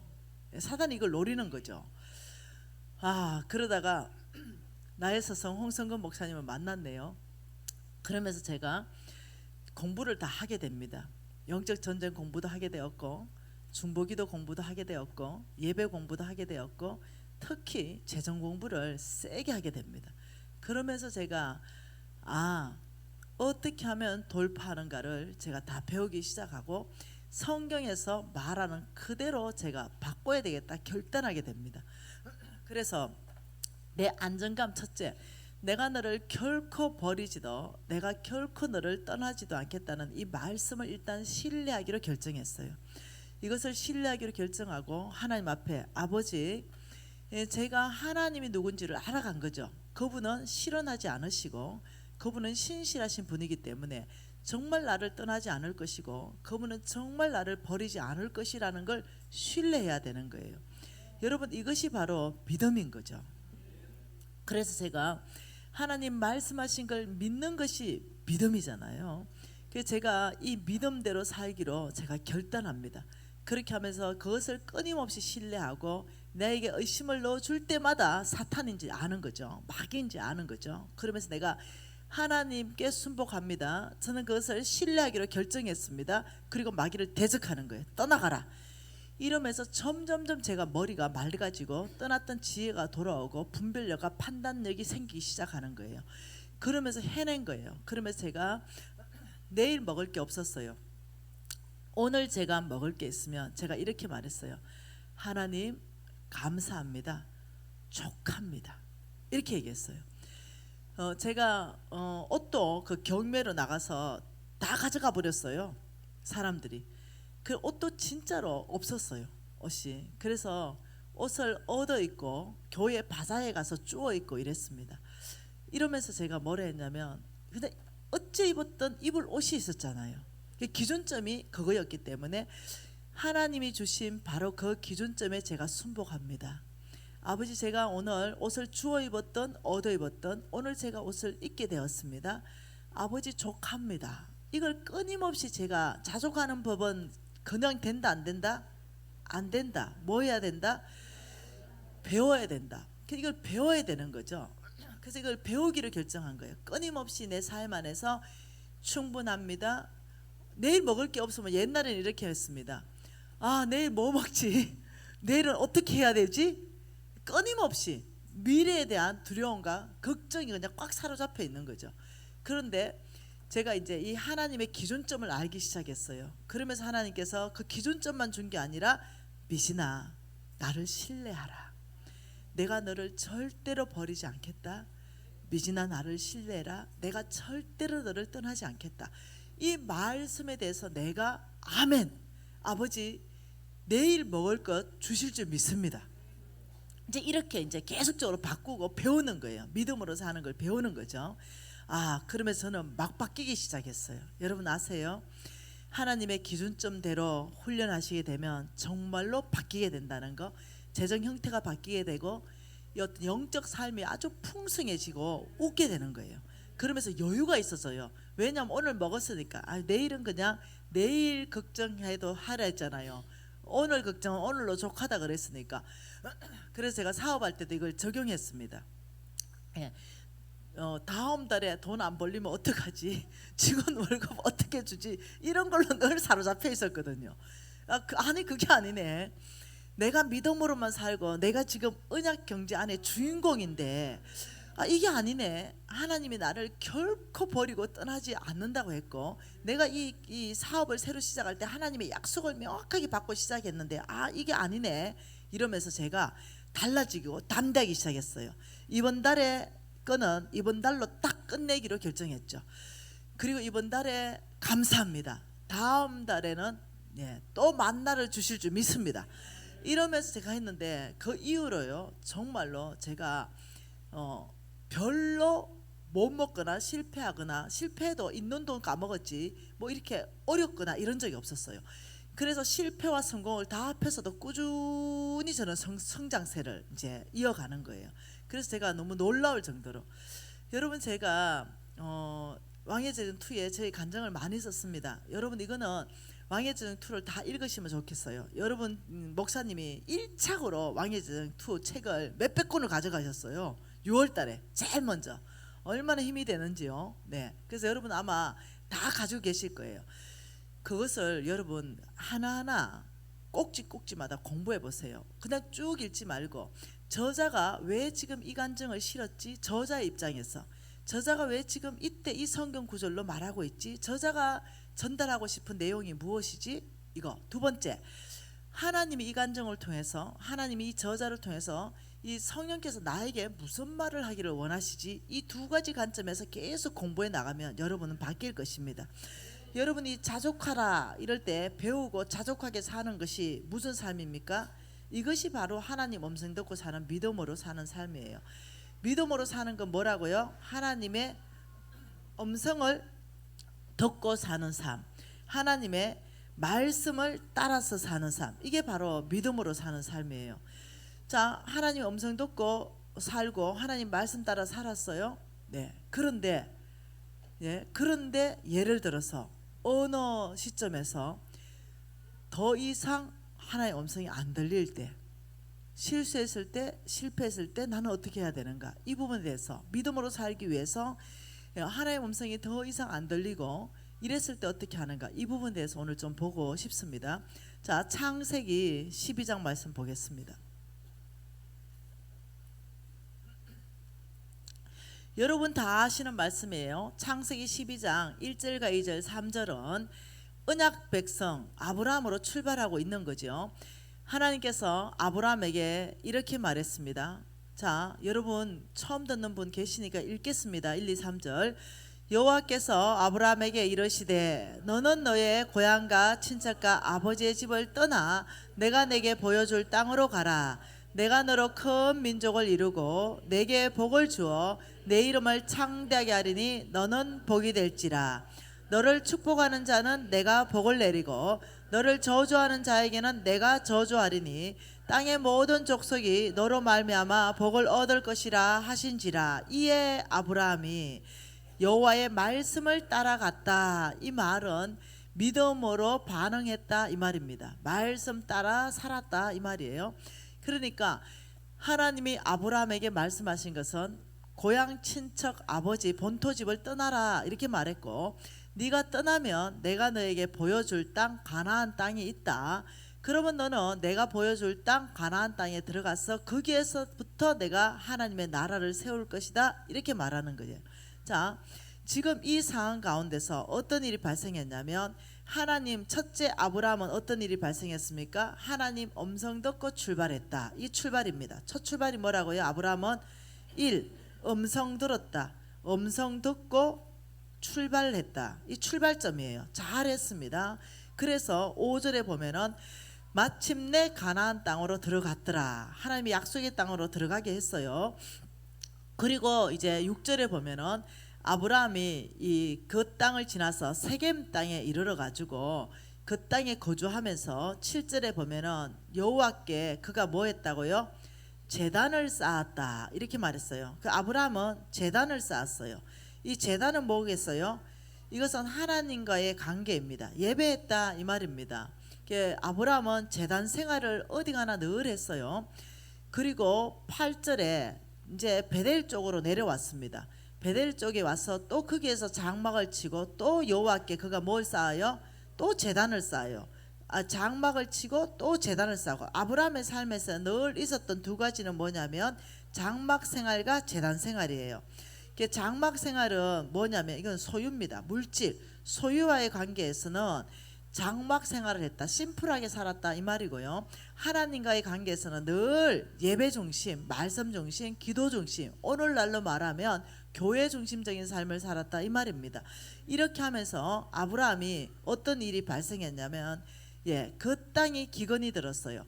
사단이 이걸 노리는 거죠. 그러다가 나의 스승 홍성근 목사님을 만났네요. 그러면서 제가 공부를 다 하게 됩니다. 영적 전쟁 공부도 하게 되었고 중보기도 공부도 하게 되었고 예배 공부도 하게 되었고 특히 재정 공부를 세게 하게 됩니다. 그러면서 제가 어떻게 하면 돌파하는가를 제가 다 배우기 시작하고 성경에서 말하는 그대로 제가 바꿔야 되겠다 결단하게 됩니다. 그래서 내 안정감 첫째, 내가 너를 결코 버리지도 내가 결코 너를 떠나지도 않겠다는 이 말씀을 일단 신뢰하기로 결정했어요. 이것을 신뢰하기로 결정하고 하나님 앞에 아버지, 제가 하나님이 누군지를 알아간 거죠. 그분은 실현하지 않으시고 그분은 신실하신 분이기 때문에 정말 나를 떠나지 않을 것이고 그분은 정말 나를 버리지 않을 것이라는 걸 신뢰해야 되는 거예요. 여러분, 이것이 바로 믿음인 거죠. 그래서 제가 하나님 말씀하신 걸 믿는 것이 믿음이잖아요. 그래서 제가 이 믿음대로 살기로 제가 결단합니다. 그렇게 하면서 그것을 끊임없이 신뢰하고 나에게 의심을 넣어줄 때마다 사탄인지 아는 거죠. 마귀인지 아는 거죠. 그러면서 내가 하나님께 순복합니다. 저는 그것을 신뢰하기로 결정했습니다. 그리고 마귀를 대적하는 거예요. 떠나가라. 이러면서 점점점 제가 머리가 맑아지고 떠났던 지혜가 돌아오고 분별력과 판단력이 생기기 시작하는 거예요. 그러면서 해낸 거예요. 그러면서 제가 내일 먹을 게 없었어요. 오늘 제가 먹을 게 있으면 제가 이렇게 말했어요. 하나님 감사합니다. 족합니다. 이렇게 얘기했어요. 제가 옷도 그 경매로 나가서 다 가져가 버렸어요. 사람들이. 그 옷도 진짜로 없었어요. 옷이. 그래서 옷을 얻어 입고 교회 바자회 가서 주워 입고 이랬습니다. 이러면서 제가 뭐라 했냐면, 근데 어째 입었던 입을 옷이 있었잖아요. 기준점이 그거였기 때문에 하나님이 주신 바로 그 기준점에 제가 순복합니다. 아버지, 제가 오늘 옷을 주워 입었던 얻어 입었던 오늘 제가 옷을 입게 되었습니다. 아버지 족합니다. 이걸 끊임없이 제가 자족하는 법은 그냥 된다 안 된다? 안 된다. 뭐 해야 된다? 배워야 된다. 이걸 배워야 되는 거죠. 그래서 이걸 배우기를 결정한 거예요. 끊임없이 내 삶 안에서 충분합니다. 내일 먹을 게 없으면 옛날에는 이렇게 했습니다. 내일 뭐 먹지? 내일은 어떻게 해야 되지? 끊임없이 미래에 대한 두려움과 걱정이 그냥 꽉 사로잡혀 있는 거죠. 그런데 제가 이제 이 하나님의 기준점을 알기 시작했어요. 그러면서 하나님께서 그 기준점만 준 게 아니라, 미진아 나를 신뢰하라. 내가 너를 절대로 버리지 않겠다. 미진아 나를 신뢰해라. 내가 절대로 너를 떠나지 않겠다. 이 말씀에 대해서 내가 아멘, 아버지 내일 먹을 것 주실 줄 믿습니다. 이제 이렇게 이제 계속적으로 바꾸고 배우는 거예요. 믿음으로 사는 걸 배우는 거죠. 그러면서 저는 막 바뀌기 시작했어요. 여러분 아세요? 하나님의 기준점대로 훈련하시게 되면 정말로 바뀌게 된다는 거. 재정 형태가 바뀌게 되고 어떤 영적 삶이 아주 풍성해지고 웃게 되는 거예요. 그러면서 여유가 있어서요. 왜냐하면 오늘 먹었으니까 내일은 그냥 내일 걱정해도 하라 했잖아요. 오늘 걱정은 오늘로 족하다 그랬으니까. 그래서 제가 사업할 때도 이걸 적용했습니다. 다음 달에 돈 안 벌리면 어떡하지? 직원 월급 어떻게 주지? 이런 걸로 늘 사로잡혀 있었거든요. 그게 아니네. 내가 믿음으로만 살고 내가 지금 언약 경제 안에 주인공인데 이게 아니네. 하나님이 나를 결코 버리고 떠나지 않는다고 했고, 내가 이 사업을 새로 시작할 때 하나님의 약속을 명확하게 받고 시작했는데 이게 아니네. 이러면서 제가 달라지고 담대하기 시작했어요. 이번 달에 거는 이번 달로 딱 끝내기로 결정했죠. 그리고 이번 달에 감사합니다. 다음 달에는 또 만나를 주실 줄 믿습니다. 이러면서 제가 했는데 그 이후로요, 정말로 제가 별로 못 먹거나 실패하거나, 실패해도 있는 돈 까먹었지 뭐 이렇게 어렵거나 이런 적이 없었어요. 그래서 실패와 성공을 다 합해서도 꾸준히 저는 성장세를 이제 이어가는 거예요. 그래서 제가 너무 놀라울 정도로, 여러분 제가 왕의 제전 2에 저희 간증을 많이 썼습니다. 여러분 이거는 왕의 제전 2를 다 읽으시면 좋겠어요. 여러분 목사님이 1착으로 왕의 제전 2 책을 몇백 권을 가져가셨어요. 6월달에 제일 먼저. 얼마나 힘이 되는지요. 그래서 여러분 아마 다 가지고 계실 거예요. 그것을 여러분 하나하나 꼭지꼭지마다 공부해 보세요. 그냥 쭉 읽지 말고 저자가 왜 지금 이 간증을 실었지? 저자의 입장에서 저자가 왜 지금 이때 이 성경 구절로 말하고 있지? 저자가 전달하고 싶은 내용이 무엇이지? 이거. 두 번째, 하나님이 이 간증을 통해서, 하나님이 이 저자를 통해서 이 성령께서 나에게 무슨 말을 하기를 원하시지? 이 두 가지 관점에서 계속 공부해 나가면 여러분은 바뀔 것입니다. 여러분이 자족하라 이럴 때 배우고 자족하게 사는 것이 무슨 삶입니까? 이것이 바로 하나님 음성 듣고 사는 믿음으로 사는 삶이에요. 믿음으로 사는 건 뭐라고요? 하나님의 음성을 듣고 사는 삶, 하나님의 말씀을 따라서 사는 삶, 이게 바로 믿음으로 사는 삶이에요. 자, 하나님 음성 듣고 살고 하나님 말씀 따라 살았어요. 네. 그런데 예를 들어서 어느 시점에서 더 이상 하나님의 음성이 안 들릴 때, 실수했을 때, 실패했을 때 나는 어떻게 해야 되는가? 이 부분에 대해서 믿음으로 살기 위해서 하나님의 음성이 더 이상 안 들리고 이랬을 때 어떻게 하는가? 이 부분에 대해서 오늘 좀 보고 싶습니다. 자, 창세기 12장 말씀 보겠습니다. 여러분 다 아시는 말씀이에요. 창세기 12장 1절과 2절 3절은 언약 백성 아브라함으로 출발하고 있는 거죠. 하나님께서 아브라함에게 이렇게 말했습니다. 자, 여러분 처음 듣는 분 계시니까 읽겠습니다. 1, 2, 3절. 여호와께서 아브라함에게 이르시되 너는 너의 고향과 친척과 아버지의 집을 떠나 내가 내게 보여줄 땅으로 가라. 내가 너로 큰 민족을 이루고 내게 복을 주어 내 이름을 창대하게 하리니 너는 복이 될지라. 너를 축복하는 자는 내가 복을 내리고 너를 저주하는 자에게는 내가 저주하리니 땅의 모든 족속이 너로 말미암아 복을 얻을 것이라 하신지라. 이에 아브라함이 여호와의 말씀을 따라갔다. 이 말은 믿음으로 반응했다 이 말입니다. 말씀 따라 살았다 이 말이에요. 그러니까 하나님이 아브라함에게 말씀하신 것은 고향 친척 아버지 본토집을 떠나라 이렇게 말했고, 네가 떠나면 내가 너에게 보여줄 땅 가나안 땅이 있다. 그러면 너는 내가 보여줄 땅 가나안 땅에 들어가서 거기에서부터 내가 하나님의 나라를 세울 것이다 이렇게 말하는 거예요. 자, 지금 이 상황 가운데서 어떤 일이 발생했냐면, 하나님 첫째 아브라함은 어떤 일이 발생했습니까? 하나님 음성 듣고 출발했다. 이 출발입니다. 첫 출발이 뭐라고요? 아브라함은 1. 음성 들었다. 음성 듣고 출발했다. 이 출발점이에요. 잘했습니다. 그래서 5절에 보면은 마침내 가나안 땅으로 들어갔더라. 하나님이 약속의 땅으로 들어가게 했어요. 그리고 이제 6절에 보면은 아브라함이 그 땅을 지나서 세겜 땅에 이르러 가지고 그 땅에 거주하면서 7절에 보면은 여호와께 그가 뭐 했다고요? 제단을 쌓았다 이렇게 말했어요. 그 아브라함은 제단을 쌓았어요. 이 제단은 뭐겠어요? 이것은 하나님과의 관계입니다. 예배했다 이 말입니다. 아브라함은 제단 생활을 어디가나 늘 했어요. 그리고 8절에 이제 베델 쪽으로 내려왔습니다. 베델 쪽에 와서 또 거기에서 장막을 치고 또 여호와께 그가 뭘 쌓아요? 또 제단을 쌓아요. 장막을 치고 또 제단을 쌓고. 아브라함의 삶에서 늘 있었던 두 가지는 뭐냐면 장막 생활과 제단 생활이에요. 장막 생활은 뭐냐면 이건 소유입니다. 물질, 소유와의 관계에서는 장막 생활을 했다. 심플하게 살았다 이 말이고요. 하나님과의 관계에서는 늘 예배 중심, 말씀 중심, 기도 중심, 오늘날로 말하면 교회 중심적인 삶을 살았다 이 말입니다. 이렇게 하면서 아브라함이 어떤 일이 발생했냐면 그 땅이 기근이 들었어요.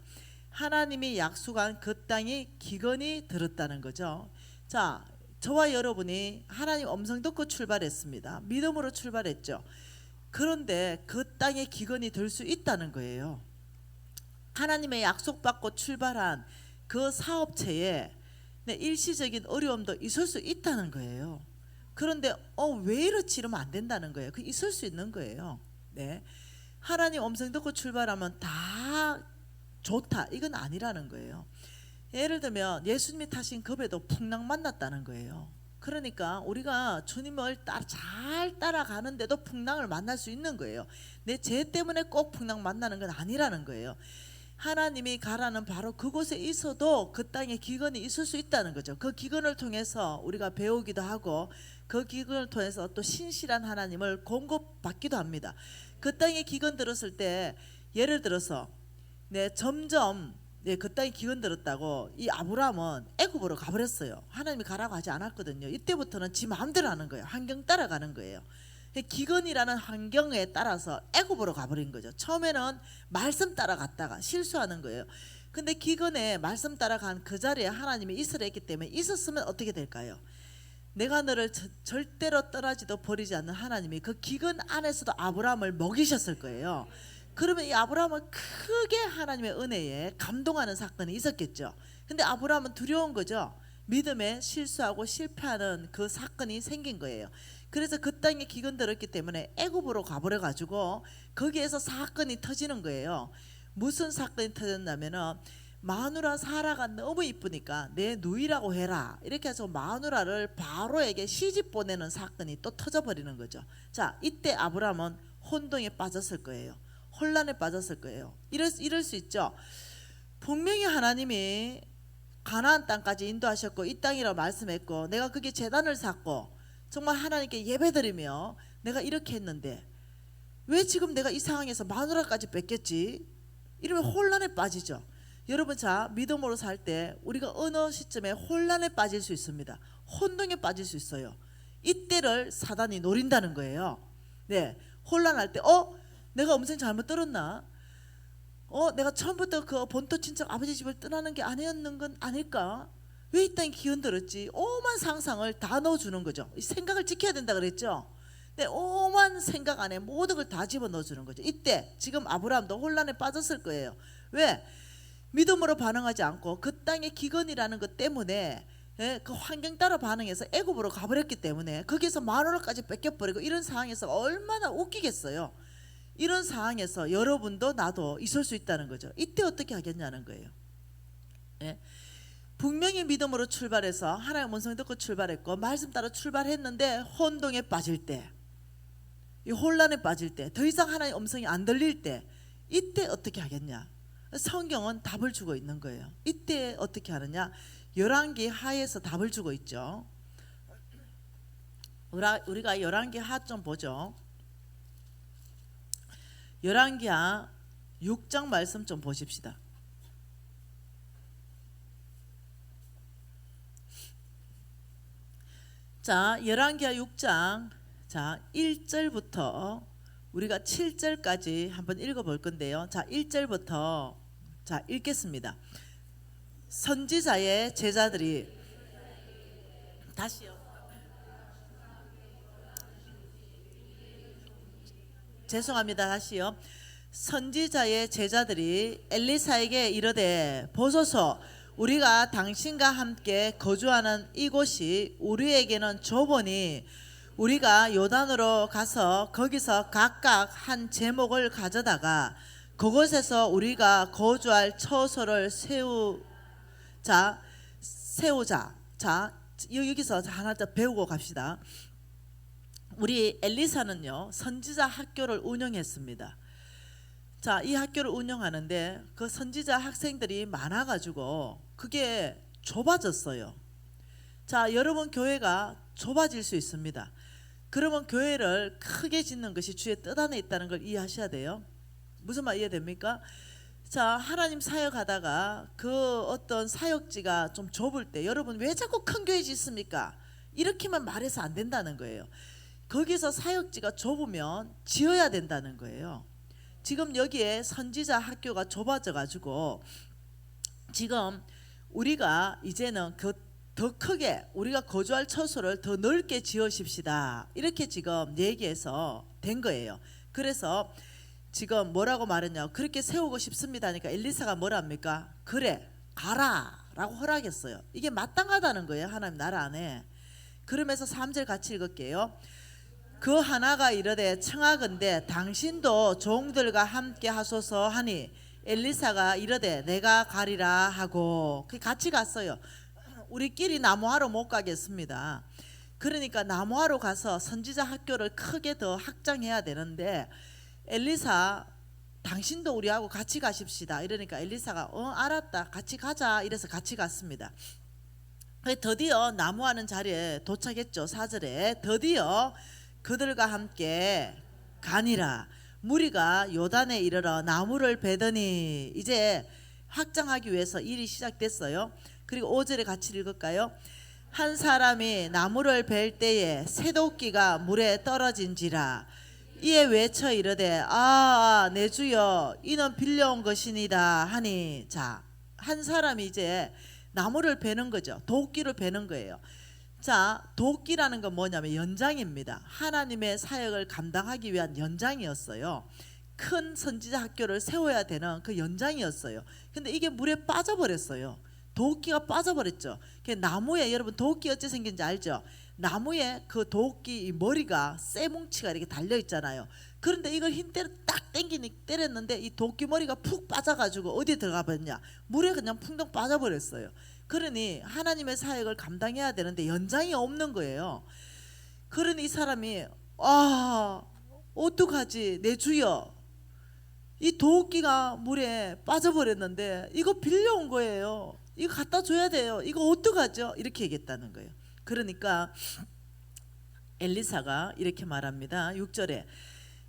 하나님이 약속한 그 땅이 기근이 들었다는 거죠. 자, 저와 여러분이 하나님 음성 듣고 출발했습니다. 믿음으로 출발했죠. 그런데 그 땅에 기근이 들 수 있다는 거예요. 하나님의 약속받고 출발한 그 사업체에 일시적인 어려움도 있을 수 있다는 거예요. 그런데 왜 이렇지 이러면 안 된다는 거예요. 그 있을 수 있는 거예요. 네. 하나님 음성 듣고 출발하면 다 좋다 이건 아니라는 거예요. 예를 들면 예수님이 타신 급에도 풍랑 만났다는 거예요. 그러니까 우리가 주님을 잘 따라가는데도 풍랑을 만날 수 있는 거예요. 내 죄 때문에 꼭 풍랑 만나는 건 아니라는 거예요. 하나님이 가라는 바로 그곳에 있어도 그 땅에 기근이 있을 수 있다는 거죠. 그 기근을 통해서 우리가 배우기도 하고 그 기근을 통해서 또 신실한 하나님을 공급받기도 합니다. 그 땅에 기근 들었을 때 예를 들어서 점점 그 땅에 기근 들었다고 이 아브라함은 애굽으로 가버렸어요. 하나님이 가라고 하지 않았거든요. 이때부터는 지 마음대로 하는 거예요. 환경 따라가는 거예요. 기근이라는 환경에 따라서 애굽으로 가버린 거죠. 처음에는 말씀 따라갔다가 실수하는 거예요. 근데 기근에 말씀 따라간 그 자리에 하나님이 있으라 했기 때문에 있었으면 어떻게 될까요? 내가 너를 절대로 떠나지도 버리지 않는 하나님이 그 기근 안에서도 아브라함을 먹이셨을 거예요. 그러면 이 아브라함은 크게 하나님의 은혜에 감동하는 사건이 있었겠죠. 근데 아브라함은 두려운 거죠. 믿음에 실수하고 실패하는 그 사건이 생긴 거예요. 그래서 그 땅에 기근 들었기 때문에 애굽으로 가버려 가지고 거기에서 사건이 터지는 거예요. 무슨 사건이 터졌냐면은 마누라 사라가 너무 이쁘니까 내 누이라고 해라 이렇게 해서 마누라를 바로에게 시집 보내는 사건이 또 터져버리는 거죠. 자, 이때 아브라함은 혼동에 빠졌을 거예요. 혼란에 빠졌을 거예요. 이럴 수 있죠. 분명히 하나님이 가나안 땅까지 인도하셨고 이 땅이라고 말씀했고 내가 그게 제단을 샀고 정말 하나님께 예배드리며 내가 이렇게 했는데 왜 지금 내가 이 상황에서 마누라까지 뺏겼지? 이러면 혼란에 빠지죠. 여러분, 자, 믿음으로 살 때 우리가 어느 시점에 혼란에 빠질 수 있습니다. 혼동에 빠질 수 있어요. 이때를 사단이 노린다는 거예요. 혼란할 때 내가 음성 잘못 들었나? 내가 처음부터 그 본토 친척 아버지 집을 떠나는 게 아니었는 건 아닐까? 왜 이 땅에 기운 들었지? 오만 상상을 다 넣어주는 거죠. 이 생각을 지켜야 된다 그랬죠. 오만 생각 안에 모든 걸 다 집어넣어주는 거죠. 이때 지금 아브라함도 혼란에 빠졌을 거예요. 왜? 믿음으로 반응하지 않고 그 땅의 기근이라는 것 때문에 그 환경 따라 반응해서 애굽으로 가버렸기 때문에 거기서 마누라까지 뺏겨버리고 이런 상황에서 얼마나 웃기겠어요. 이런 상황에서 여러분도 나도 있을 수 있다는 거죠. 이때 어떻게 하겠냐는 거예요. 분명히 믿음으로 출발해서 하나님의 음성 듣고 출발했고 말씀 따라 출발했는데 혼동에 빠질 때, 이 혼란에 빠질 때, 더 이상 하나님의 음성이 안 들릴 때 이때 어떻게 하겠냐? 성경은 답을 주고 있는 거예요. 이때 어떻게 하느냐? 열왕기 하에서 답을 주고 있죠. 우리가 열왕기 하 좀 보죠. 열왕기하 6장 말씀 좀 보십시다. 자, 열왕기하 6장 1절부터 우리가 7절까지 한번 읽어볼 건데요. 자, 1절부터 읽겠습니다. 선지자의 제자들이 다시요. 죄송합니다. 다시요. 선지자의 제자들이 엘리사에게 이르되 보소서 우리가 당신과 함께 거주하는 이곳이 우리에게는 좁으니 우리가 요단으로 가서 거기서 각각 한 제목을 가져다가 그곳에서 우리가 거주할 처소를 세우자. 자, 여기서 하나 더 배우고 갑시다. 우리 엘리사는요 선지자 학교를 운영했습니다. 자, 이 학교를 운영하는데 그 선지자 학생들이 많아가지고 그게 좁아졌어요. 자, 여러분 교회가 좁아질 수 있습니다. 그러면 교회를 크게 짓는 것이 주의 뜻 안에 있다는 걸 이해하셔야 돼요. 무슨 말 이해됩니까? 자, 하나님 사역하다가 그 어떤 사역지가 좀 좁을 때 여러분 왜 자꾸 큰 교회 짓습니까? 이렇게만 말해서 안 된다는 거예요. 거기서 사역지가 좁으면 지어야 된다는 거예요. 지금 여기에 선지자 학교가 좁아져 가지고 지금 우리가 이제는 더 크게 우리가 거주할 처소를 더 넓게 지으십시다 이렇게 지금 얘기해서 된 거예요. 그래서 지금 뭐라고 말했냐, 그렇게 세우고 싶습니다 하니까 엘리사가 뭐라 합니까? 그래 가라 라고 허락했어요. 이게 마땅하다는 거예요, 하나님 나라 안에. 그러면서 3절 같이 읽을게요. 그 하나가 이르되 청하건대 당신도 종들과 함께 하소서 하니 엘리사가 이르되 내가 가리라 하고 같이 갔어요. 우리끼리 나무하러 못 가겠습니다. 그러니까 나무하러 가서 선지자 학교를 크게 더 확장해야 되는데 엘리사 당신도 우리하고 같이 가십시다. 이러니까 엘리사가 알았다, 같이 가자. 이래서 같이 갔습니다. 드디어 나무하는 자리에 도착했죠. 4절에 드디어 그들과 함께 가니라. 무리가 요단에 이르러 나무를 베더니, 이제 확장하기 위해서 일이 시작됐어요. 그리고 5절에 같이 읽을까요? 한 사람이 나무를 벨 때에 새도끼가 물에 떨어진지라. 이에 외쳐 이르되 내 주여 이는 빌려온 것이니다 하니. 자, 한 사람이 이제 나무를 베는 거죠. 도끼를 베는 거예요. 자, 도끼라는 건 뭐냐면 연장입니다. 하나님의 사역을 감당하기 위한 연장이었어요. 큰 선지자 학교를 세워야 되는 그 연장이었어요. 근데 이게 물에 빠져버렸어요. 도끼가 빠져버렸죠. 나무에, 여러분 도끼 어찌 생긴지 알죠? 나무에 그 도끼 이 머리가 쇠뭉치가 이렇게 달려 있잖아요. 그런데 이걸 힘대로 딱 때렸는데 이 도끼 머리가 푹 빠져가지고 어디에 들어가 버렸냐? 물에 그냥 풍덩 빠져버렸어요. 그러니 하나님의 사역을 감당해야 되는데 연장이 없는 거예요. 그러니 이 사람이 어떡하지? 내 주여, 이 도끼가 물에 빠져버렸는데 이거 빌려온 거예요. 이거 갖다 줘야 돼요. 이거 어떡하죠? 이렇게 얘기했다는 거예요. 그러니까 엘리사가 이렇게 말합니다. 6절에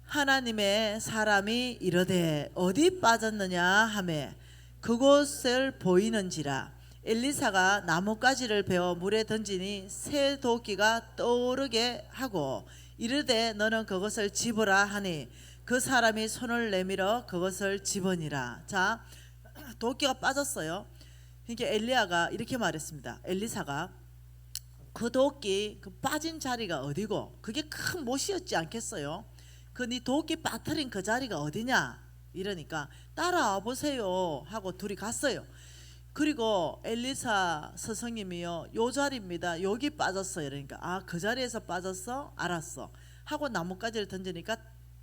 하나님의 사람이 이르되 어디 빠졌느냐 하매 그곳을 보이는지라. 엘리사가 나뭇가지를 베어 물에 던지니 새 도끼가 떠오르게 하고 이르되 너는 그것을 집어라 하니 그 사람이 손을 내밀어 그것을 집으니라. 자, 도끼가 빠졌어요. 그러니까 엘리야가 이렇게 말했습니다. 엘리사가 그 도끼 그 빠진 자리가 어디고, 그게 큰 못이었지 않겠어요? 그 네 도끼 빠뜨린 그 자리가 어디냐 이러니까 따라와 보세요 하고 둘이 갔어요. 그리고 엘리사 스승님이요, 요 자리입니다, 여기 빠졌어요. 이러니까 그 자리에서 빠졌어? 알았어 하고 나뭇가지를 던지니까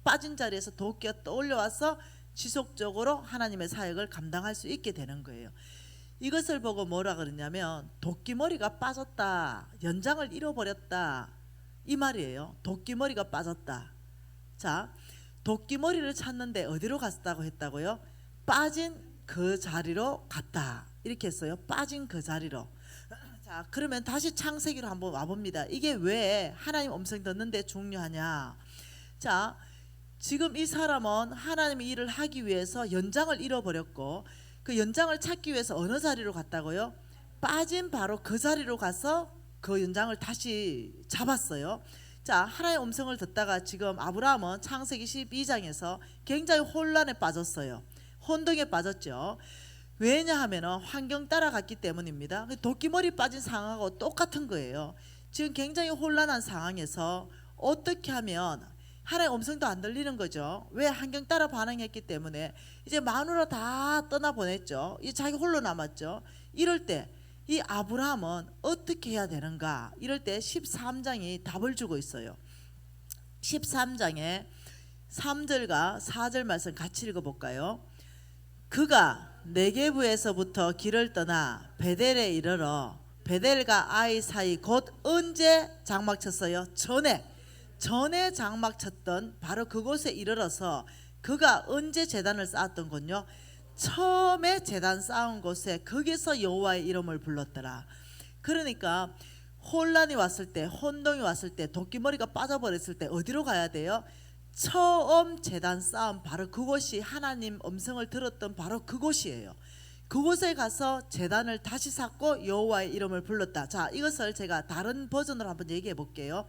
빠진 자리에서 도끼가 떠올려와서 지속적으로 하나님의 사역을 감당할 수 있게 되는 거예요. 이것을 보고 뭐라 그러냐면 도끼머리가 빠졌다, 연장을 잃어버렸다, 이 말이에요. 도끼머리가 빠졌다. 자, 도끼머리를 찾는데 어디로 갔다고 했다고요? 빠진 그 자리로 갔다, 이렇게 했어요. 빠진 그 자리로. 자, 그러면 다시 창세기로 한번 와봅니다. 이게 왜 하나님 음성 듣는데 중요하냐? 자, 지금 이 사람은 하나님의 일을 하기 위해서 연장을 잃어버렸고 그 연장을 찾기 위해서 어느 자리로 갔다고요? 빠진 바로 그 자리로 가서 그 연장을 다시 잡았어요. 자, 하나님의 음성을 듣다가 지금 아브라함은 창세기 12장에서 굉장히 혼란에 빠졌어요. 혼동에 빠졌죠. 왜냐하면 환경 따라갔기 때문입니다. 도끼머리 빠진 상황하고 똑같은 거예요. 지금 굉장히 혼란한 상황에서 어떻게 하면 하나님의 음성도 안 들리는 거죠. 왜? 환경 따라 반응했기 때문에. 이제 마누라 다 떠나보냈죠. 이 자기 홀로 남았죠. 이럴 때 이 아브라함은 어떻게 해야 되는가? 이럴 때 13장이 답을 주고 있어요. 13장에 3절과 4절 말씀 같이 읽어볼까요? 그가 네게부에서부터 길을 떠나 베델에 이르러 베델과 아이 사이 곧 언제 장막 쳤어요? 전에 장막 쳤던 바로 그곳에 이르러서 그가 언제 제단을 쌓았던 건요? 처음에 제단 쌓은 곳에 거기서 여호와의 이름을 불렀더라. 그러니까 혼란이 왔을 때, 혼동이 왔을 때, 도끼머리가 빠져버렸을 때 어디로 가야 돼요? 처음 제단 쌓은 바로 그곳이 하나님 음성을 들었던 바로 그곳이에요. 그곳에 가서 제단을 다시 쌓고 여호와의 이름을 불렀다. 자, 이것을 제가 다른 버전으로 한번 얘기해 볼게요.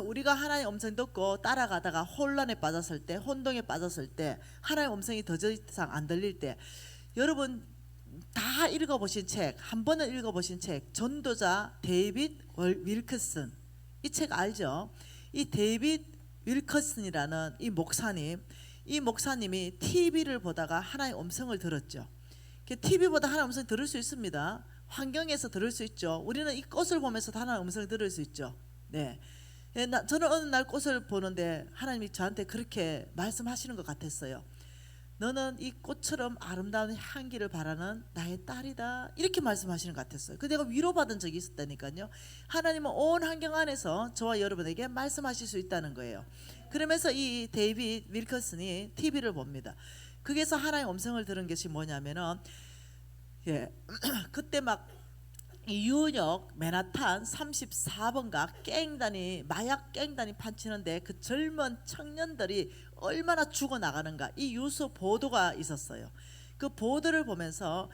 우리가 하나님 음성 듣고 따라가다가 혼란에 빠졌을 때, 혼동에 빠졌을 때, 하나님 음성이 더 이상 안 들릴 때, 여러분 다 읽어보신 책, 한 번은 읽어보신 책, 전도자 데이빗 윌커슨, 이 책 알죠? 이 데이빗 윌커슨이라는 이 목사님이 TV를 보다가 하나님 음성을 들었죠. TV보다 하나님 음성 들을 수 있습니다. 환경에서 들을 수 있죠. 우리는 이 꽃을 보면서 하나님 음성을 들을 수 있죠. 네. 저는 어느 날 꽃을 보는데 하나님이 저한테 그렇게 말씀하시는 것 같았어요. 너는 이 꽃처럼 아름다운 향기를 바라는 나의 딸이다, 이렇게 말씀하시는 것 같았어요. 그 내가 위로받은 적이 있었다니까요. 하나님은 온 환경 안에서 저와 여러분에게 말씀하실 수 있다는 거예요. 그러면서 이 데이빗 윌커슨이 TV를 봅니다. 거기서 하나의 음성을 들은 것이 뭐냐면은 그때 막 뉴욕 맨하탄 34번가 갱단이 마약 갱단이 판치는데 그 젊은 청년들이 얼마나 죽어나가는가 이 뉴스 보도가 있었어요. 그 보도를 보면서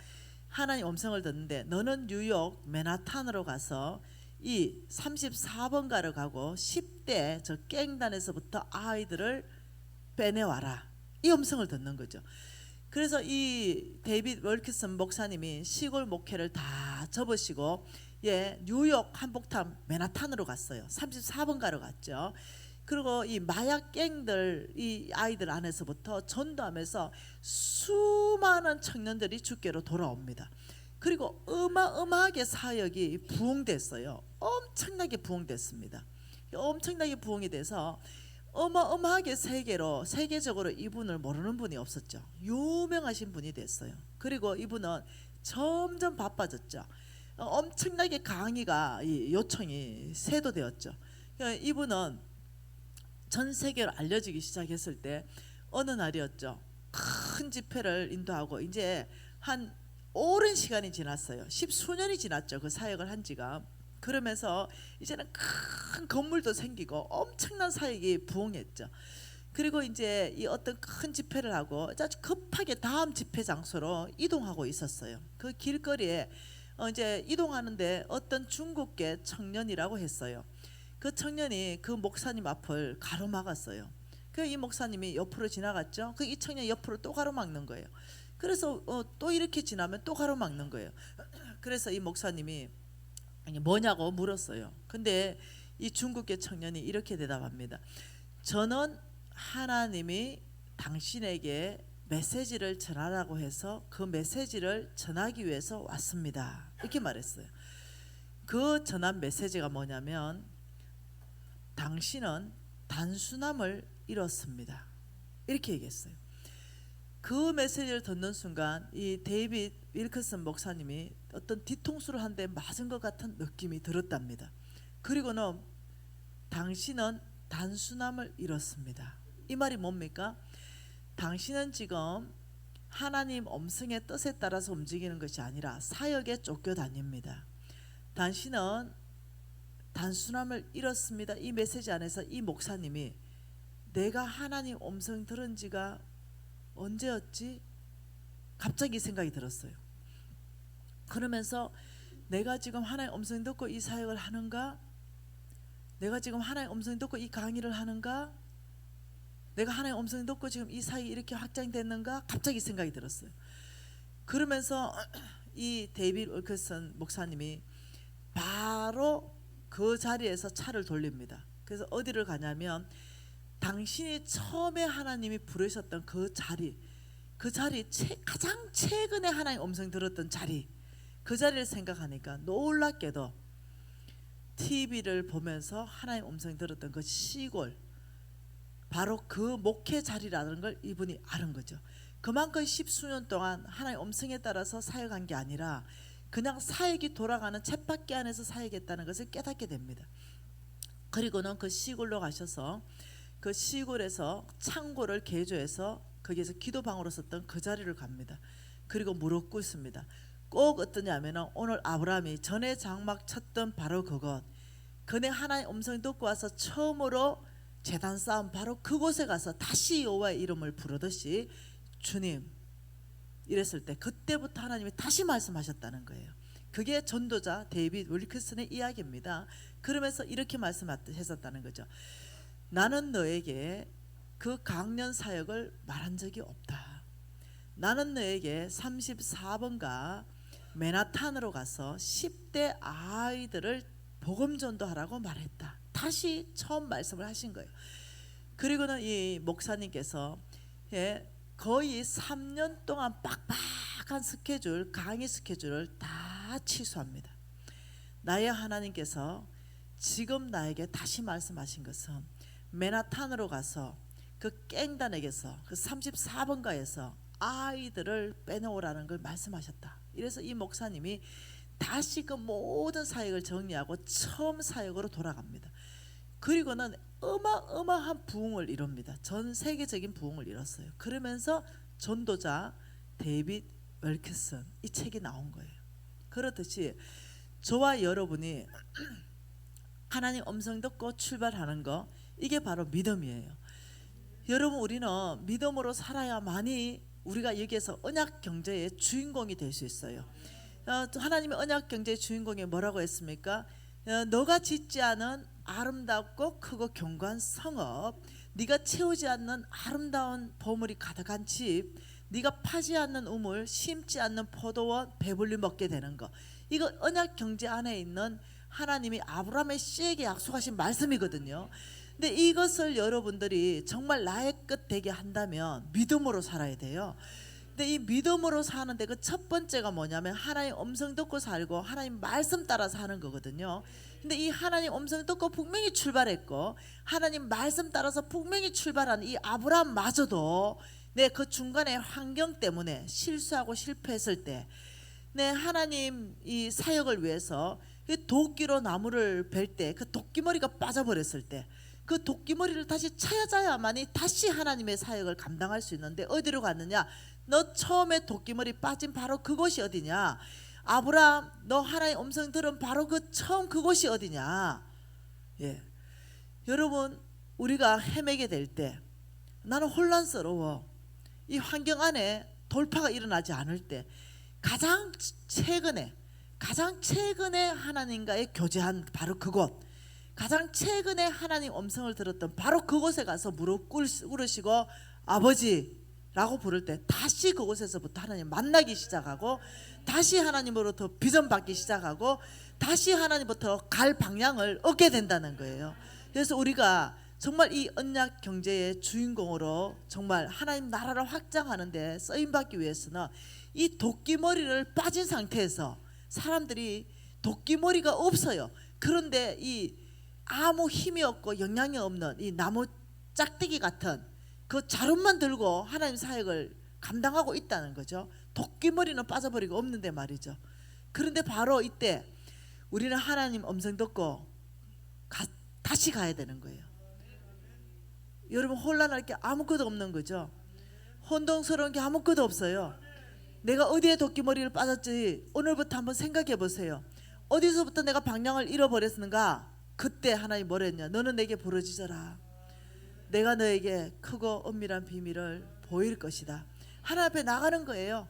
하나님 음성을 듣는데 너는 뉴욕 맨하탄으로 가서 이 34번가를 가고 10대 저 갱단에서부터 아이들을 빼내와라 이 음성을 듣는 거죠. 그래서 이 데이빗 월키슨 목사님이 시골 목회를 다 접으시고 뉴욕 한복탑 맨하탄으로 갔어요. 34번가로 갔죠. 그리고 이 마약 갱들 이 아이들 안에서부터 전도하면서 수많은 청년들이 주께로 돌아옵니다. 그리고 어마어마하게 사역이 부흥됐어요. 엄청나게 부흥됐습니다. 엄청나게 부흥이 돼서 어마어마하게 세계적으로 이분을 모르는 분이 없었죠. 유명하신 분이 됐어요. 그리고 이분은 점점 바빠졌죠. 엄청나게 강의가 요청이 세도되었죠. 이분은 전 세계로 알려지기 시작했을 때 어느 날이었죠. 큰 집회를 인도하고 이제 한 오랜 시간이 지났어요. 10수년이 지났죠. 그 사역을 한 지가. 그러면서 이제는 큰 건물도 생기고 엄청난 사역이 부흥했죠. 그리고 이제 이 어떤 큰 집회를 하고 아주 급하게 다음 집회 장소로 이동하고 있었어요. 그 길거리에 이제 이동하는데 어떤 중국계 청년이라고 했어요. 그 청년이 그 목사님 앞을 가로막았어요. 그 이 목사님이 옆으로 지나갔죠. 그 이 청년이 옆으로 또 가로막는 거예요. 그래서 또 이렇게 지나면 또 가로막는 거예요. 그래서 이 목사님이 뭐냐고 물었어요. 근데 이 중국계 청년이 이렇게 대답합니다. 저는 하나님이 당신에게 메시지를 전하라고 해서 그 메시지를 전하기 위해서 왔습니다. 이렇게 말했어요. 그 전한 메시지가 뭐냐면 당신은 단순함을 잃었습니다. 이렇게 얘기했어요. 그 메시지를 듣는 순간 이 데이빗 윌커슨 목사님이 어떤 뒤통수를 한 대 맞은 것 같은 느낌이 들었답니다. 그리고는 당신은 단순함을 잃었습니다. 이 말이 뭡니까? 당신은 지금 하나님 음성의 뜻에 따라서 움직이는 것이 아니라 사역에 쫓겨다닙니다. 당신은 단순함을 잃었습니다. 이 메시지 안에서 이 목사님이 내가 하나님 음성 들은 지가 언제였지? 갑자기 생각이 들었어요. 그러면서 내가 지금 하나님 음성 듣고 이 사역을 하는가? 내가 지금 하나님 음성 듣고 이 강의를 하는가? 내가 하나님 음성 듣고 지금 이 사역이 이렇게 확장됐는가? 갑자기 생각이 들었어요. 그러면서 이 데이빗 월커슨 목사님이 바로 그 자리에서 차를 돌립니다. 그래서 어디를 가냐면 당신이 처음에 하나님이 부르셨던 그 자리 가장 최근에 하나님 음성 들었던 자리, 그 자리를 생각하니까 놀랍게도 TV를 보면서 하나님 음성 들었던 그 시골, 바로 그 목회 자리라는 걸 이분이 아는 거죠. 그만큼 10수년 동안 하나님 음성에 따라서 사역한 게 아니라 그냥 사역이 돌아가는 쳇바퀴 안에서 사역했다는 것을 깨닫게 됩니다. 그리고는 그 시골로 가셔서 그 시골에서 창고를 개조해서 거기에서 기도방으로 썼던 그 자리를 갑니다. 그리고 무릎 꿇습니다. 꼭 어떠냐면은 오늘 아브라함이 전에 장막 쳤던 바로 그곳, 그네 하나님 음성 듣고 와서 처음으로 제단 쌓은 바로 그곳에 가서 다시 여호와의 이름을 부르듯이 주님 이랬을 때 그때부터 하나님이 다시 말씀하셨다는 거예요. 그게 전도자 데이빗 윌커슨의 이야기입니다. 그러면서 이렇게 말씀하셨다는 거죠. 나는 너에게 그 강연 사역을 말한 적이 없다. 나는 너에게 34번가 맨하탄으로 가서 10대 아이들을 복음 전도하라고 말했다. 다시 처음 말씀을 하신 거예요. 그리고는 이 목사님께서 거의 3년 동안 빡빡한 스케줄, 강의 스케줄을 다 취소합니다. 나의 하나님께서 지금 나에게 다시 말씀하신 것은 맨하탄으로 가서 그 깽단에게서 그 34번가에서 아이들을 빼놓으라는 걸 말씀하셨다. 이래서 이 목사님이 다시 그 모든 사역을 정리하고 처음 사역으로 돌아갑니다. 그리고는 어마어마한 부흥을 이룹니다. 전 세계적인 부흥을 이뤘어요. 그러면서 전도자 데이빗 웰케슨 이 책이 나온 거예요. 그렇듯이 저와 여러분이 하나님 음성 듣고 출발하는 거, 이게 바로 믿음이에요. 여러분, 우리는 믿음으로 살아야만이 우리가 여기에서 언약 경제의 주인공이 될 수 있어요. 하나님의 언약 경제의 주인공이 뭐라고 했습니까? 너가 짓지 않은 아름답고 크고 견고한 성읍, 네가 채우지 않는 아름다운 보물이 가득한 집, 네가 파지 않는 우물, 심지 않는 포도원, 배불리 먹게 되는 거, 이거 언약 경제 안에 있는 하나님이 아브라함의 씨에게 약속하신 말씀이거든요. 근데 이것을 여러분들이 정말 나의 끝 되게 한다면 믿음으로 살아야 돼요. 근데 이 믿음으로 사는데 그 첫 번째가 뭐냐면 하나님 음성 듣고 살고 하나님 말씀 따라 사는 거거든요. 근데 이 하나님 음성 듣고 분명히 출발했고 하나님 말씀 따라서 분명히 출발한 이 아브라함마저도 그 중간에 환경 때문에 실수하고 실패했을 때 하나님 이 사역을 위해서 도끼로 나무를 벨 때 그 도끼머리가 빠져버렸을 때 그 도끼머리를 다시 찾아야만이 다시 하나님의 사역을 감당할 수 있는데 어디로 갔느냐? 너 처음에 도끼머리 빠진 바로 그곳이 어디냐? 아브라함, 너 하나님 음성 들은 바로 그 처음 그곳이 어디냐? 여러분, 우리가 헤매게 될 때 나는 혼란스러워, 이 환경 안에 돌파가 일어나지 않을 때 가장 최근에 하나님과의 교제한 바로 그곳, 가장 최근에 하나님 음성을 들었던 바로 그곳에 가서 무릎 꿇으시고 아버지라고 부를 때 다시 그곳에서부터 하나님 만나기 시작하고 다시 하나님으로부터 비전 받기 시작하고 다시 하나님부터 갈 방향을 얻게 된다는 거예요. 그래서 우리가 정말 이 언약 경제의 주인공으로 정말 하나님 나라를 확장하는 데 쓰임받기 위해서는 이 도끼머리를 빠진 상태에서, 사람들이 도끼머리가 없어요. 그런데 이 아무 힘이 없고 영향이 없는 이 나무 짝대기 같은 그 자루만 들고 하나님 사역을 감당하고 있다는 거죠. 도끼머리는 빠져버리고 없는데 말이죠. 그런데 바로 이때 우리는 하나님 음성 듣고 다시 가야 되는 거예요. 여러분, 혼란할 게 아무것도 없는 거죠. 혼동스러운 게 아무것도 없어요. 내가 어디에 도끼머리를 빠졌지 오늘부터 한번 생각해 보세요. 어디서부터 내가 방향을 잃어버렸는가? 그때 하나님 뭐라 했냐? 너는 내게 부르짖어라. 내가 너에게 크고 은밀한 비밀을 보일 것이다. 하나님 앞에 나가는 거예요.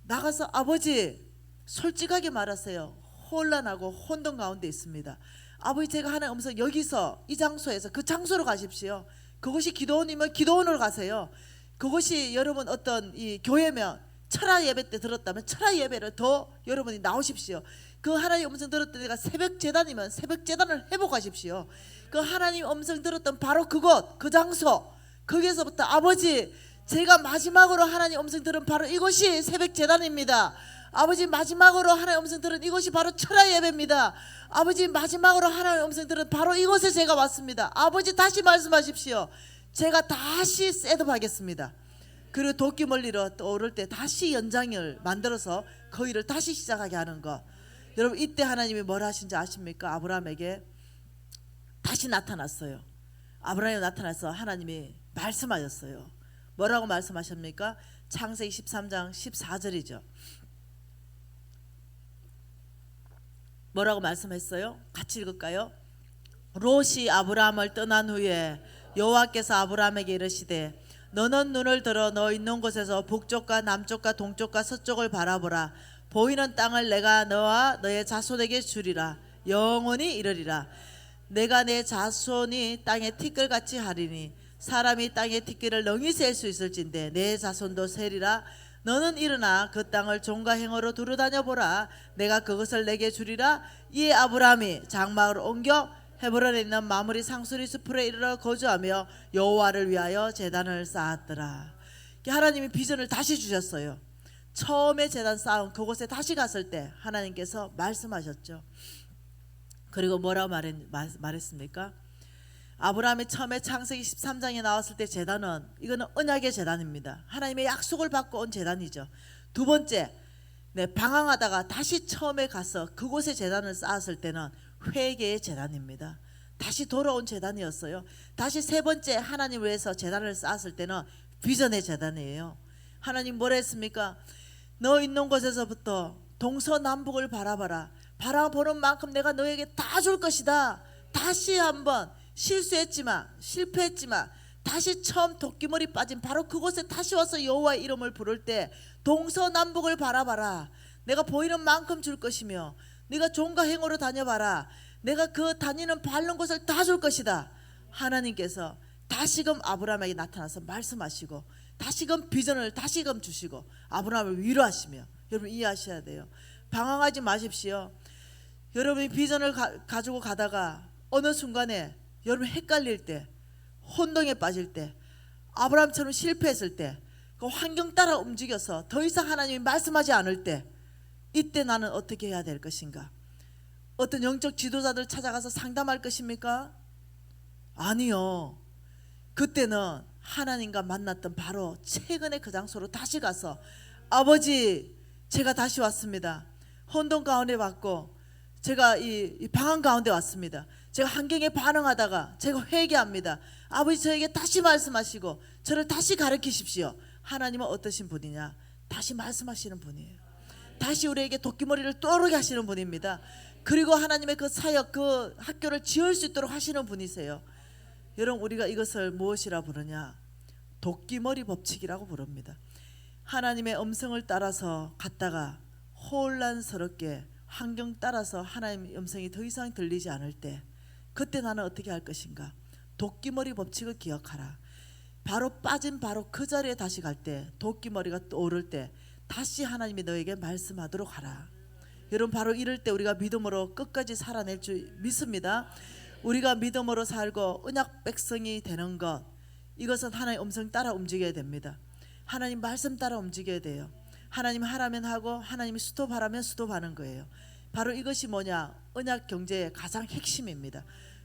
나가서 아버지, 솔직하게 말하세요. 혼란하고 혼돈 가운데 있습니다. 아버지, 제가 하나님 음성 여기서 이 장소에서 그 장소로 가십시오. 그것이 기도원이면 기도원으로 가세요. 그것이 여러분 어떤 이 교회면 철학 예배 때 들었다면 철학 예배를 더 여러분이 나오십시오. 그 하나님 음성 들었던 데가 새벽 제단이면 새벽 제단을 회복하십시오. 그 하나님 음성 들었던 바로 그곳, 그 장소, 거기에서부터 아버지, 제가 마지막으로 하나님 음성 들은 바로 이곳이 새벽 제단입니다. 아버지, 마지막으로 하나님 음성 들은 이곳이 바로 철학 예배입니다. 아버지, 마지막으로 하나님 음성 들은 바로 이곳에 제가 왔습니다. 아버지, 다시 말씀하십시오. 제가 다시 셋업하겠습니다. 그리고 도끼멀리로 떠오를 때 다시 연장을 만들어서 거기를 다시 시작하게 하는 것. 여러분, 이때 하나님이 뭘 하신지 아십니까? 아브라함에게 다시 나타났어요. 아브라함이 나타나서 하나님이 말씀하셨어요. 뭐라고 말씀하십니까? 창세기 13장 14절이죠. 뭐라고 말씀했어요? 같이 읽을까요? 롯이 아브라함을 떠난 후에 여호와께서 아브라함에게 이르시되 너는 눈을 들어 너 있는 곳에서 북쪽과 남쪽과 동쪽과 서쪽을 바라보라. 보이는 땅을 내가 너와 너의 자손에게 주리라. 영원히 이르리라. 내가 내 자손이 땅의 티끌같이 하리니 사람이 땅의 티끌을 능히 셀 수 있을진데 내 자손도 세리라. 너는 일어나 그 땅을 종과 행어로 두루다녀 보라. 내가 그것을 내게 주리라. 이에 아브라함이 장막을 옮겨 헤브론에 있는 마므리 상수리 숲으로 이르러 거주하며 여호와를 위하여 제단을 쌓았더라. 하나님이 비전을 다시 주셨어요. 처음에 제단 쌓은 그곳에 다시 갔을 때 하나님께서 말씀하셨죠. 그리고 뭐라고 말했습니까? 아브라함이 처음에 창세기 13장에 나왔을 때 제단은 이거는 언약의 제단입니다. 하나님의 약속을 받고 온 제단이죠. 두 번째, 방황하다가 다시 처음에 가서 그곳에 제단을 쌓았을 때는 회개의 제단입니다. 다시 돌아온 재단이었어요. 다시 세 번째 하나님을 위해서 재단을 쌓았을 때는 비전의 재단이에요. 하나님 뭐라 했습니까? 너 있는 곳에서부터 동서남북을 바라봐라. 바라보는 만큼 내가 너에게 다 줄 것이다. 다시 한번 실수했지만 실패했지만 다시 처음 도끼머리 빠진 바로 그곳에 다시 와서 여호와의 이름을 부를 때 동서남북을 바라봐라. 내가 보이는 만큼 줄 것이며 네가 종과 행으로 다녀봐라. 내가 그 다니는 밟는 곳을 다 줄 것이다. 하나님께서 다시금 아브라함에게 나타나서 말씀하시고 다시금 비전을 다시금 주시고 아브라함을 위로하시며, 여러분 이해하셔야 돼요. 방황하지 마십시오. 여러분이 비전을 가지고 가다가 어느 순간에 여러분 헷갈릴 때, 혼동에 빠질 때, 아브라함처럼 실패했을 때, 그 환경 따라 움직여서 더 이상 하나님이 말씀하지 않을 때, 이때 나는 어떻게 해야 될 것인가? 어떤 영적 지도자들 찾아가서 상담할 것입니까? 아니요. 그때는 하나님과 만났던 바로 최근에 그 장소로 다시 가서 아버지 제가 다시 왔습니다. 혼돈 가운데 왔고 제가 이 방황 가운데 왔습니다. 제가 환경에 반응하다가 제가 회개합니다. 아버지 저에게 다시 말씀하시고 저를 다시 가르치십시오. 하나님은 어떠신 분이냐? 다시 말씀하시는 분이에요. 다시 우리에게 도끼머리를 떠오르게 하시는 분입니다. 그리고 하나님의 그 사역, 그 학교를 지을 수 있도록 하시는 분이세요. 여러분 우리가 이것을 무엇이라 부르냐? 도끼머리 법칙이라고 부릅니다. 하나님의 음성을 따라서 갔다가 혼란스럽게 환경 따라서 하나님의 음성이 더 이상 들리지 않을 때, 그때 나는 어떻게 할 것인가? 도끼머리 법칙을 기억하라. 바로 빠진 바로 그 자리에 다시 갈 때, 도끼머리가 떠오를 때 다시 하나님이 너에게 말씀하도록 하라. 여러분 바로 이럴 때 우리가 믿음으로 끝까지 살아낼 줄 믿습니다. 우리가 믿음으로 살고 언약 백성이 되는 것, 이것은 하나님의 음성 따라 움직여야 됩니다. 하나님 말씀 따라 움직여야 돼요. 하나님 하라면 하고 하나님이 스톱하라면 스톱하는 거예요. 바로 이것이 뭐냐? 언약 경제의 가장 핵심입니다.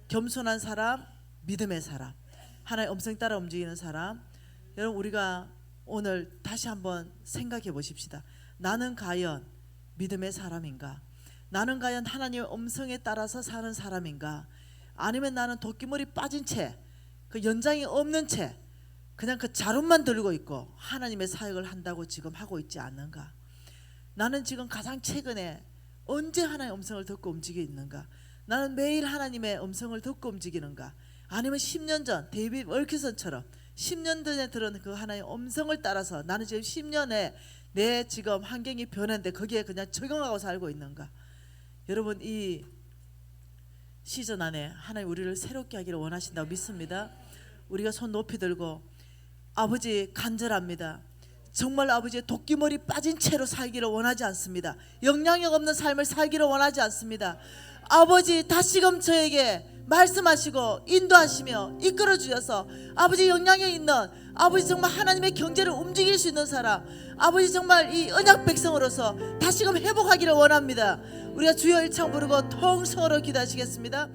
겸손한 사람, 믿음의 사람, 하나님의 음성 따라 움직이는 사람. 여러분 우리가 오늘 다시 한번 생각해 보십시다. 나는 과연 믿음의 사람인가? 나는 과연 하나님의 음성에 따라서 사는 사람인가? 아니면 나는 도끼머리 빠진 채, 그 연장이 없는 채 그냥 그 자루만 들고 있고 하나님의 사역을 한다고 지금 하고 있지 않는가? 나는 지금 가장 최근에 언제 하나님의 음성을 듣고 움직이고 있는가? 나는 매일 하나님의 음성을 듣고 움직이는가? 아니면 10년 전 데이빗 월키슨처럼 10년 전에 들은 그 하나님의 음성을 따라서 나는 지금 10년에 내 지금 환경이 변했는데 거기에 그냥 적용하고 살고 있는가? 여러분 이 시즌 안에 하나님 우리를 새롭게 하기를 원하신다고 믿습니다. 우리가 손 높이 들고 아버지 간절합니다. 정말 아버지의 도끼머리 빠진 채로 살기를 원하지 않습니다. 영향력 없는 삶을 살기를 원하지 않습니다. 아버지 다시금 저에게 말씀하시고 인도하시며 이끌어 주셔서 아버지 영향력 있는, 아버지 정말 하나님의 경제를 움직일 수 있는 사람, 아버지 정말 이 언약 백성으로서 다시금 회복하기를 원합니다. 우리가 주여 일창 부르고 통성으로 기도하시겠습니다.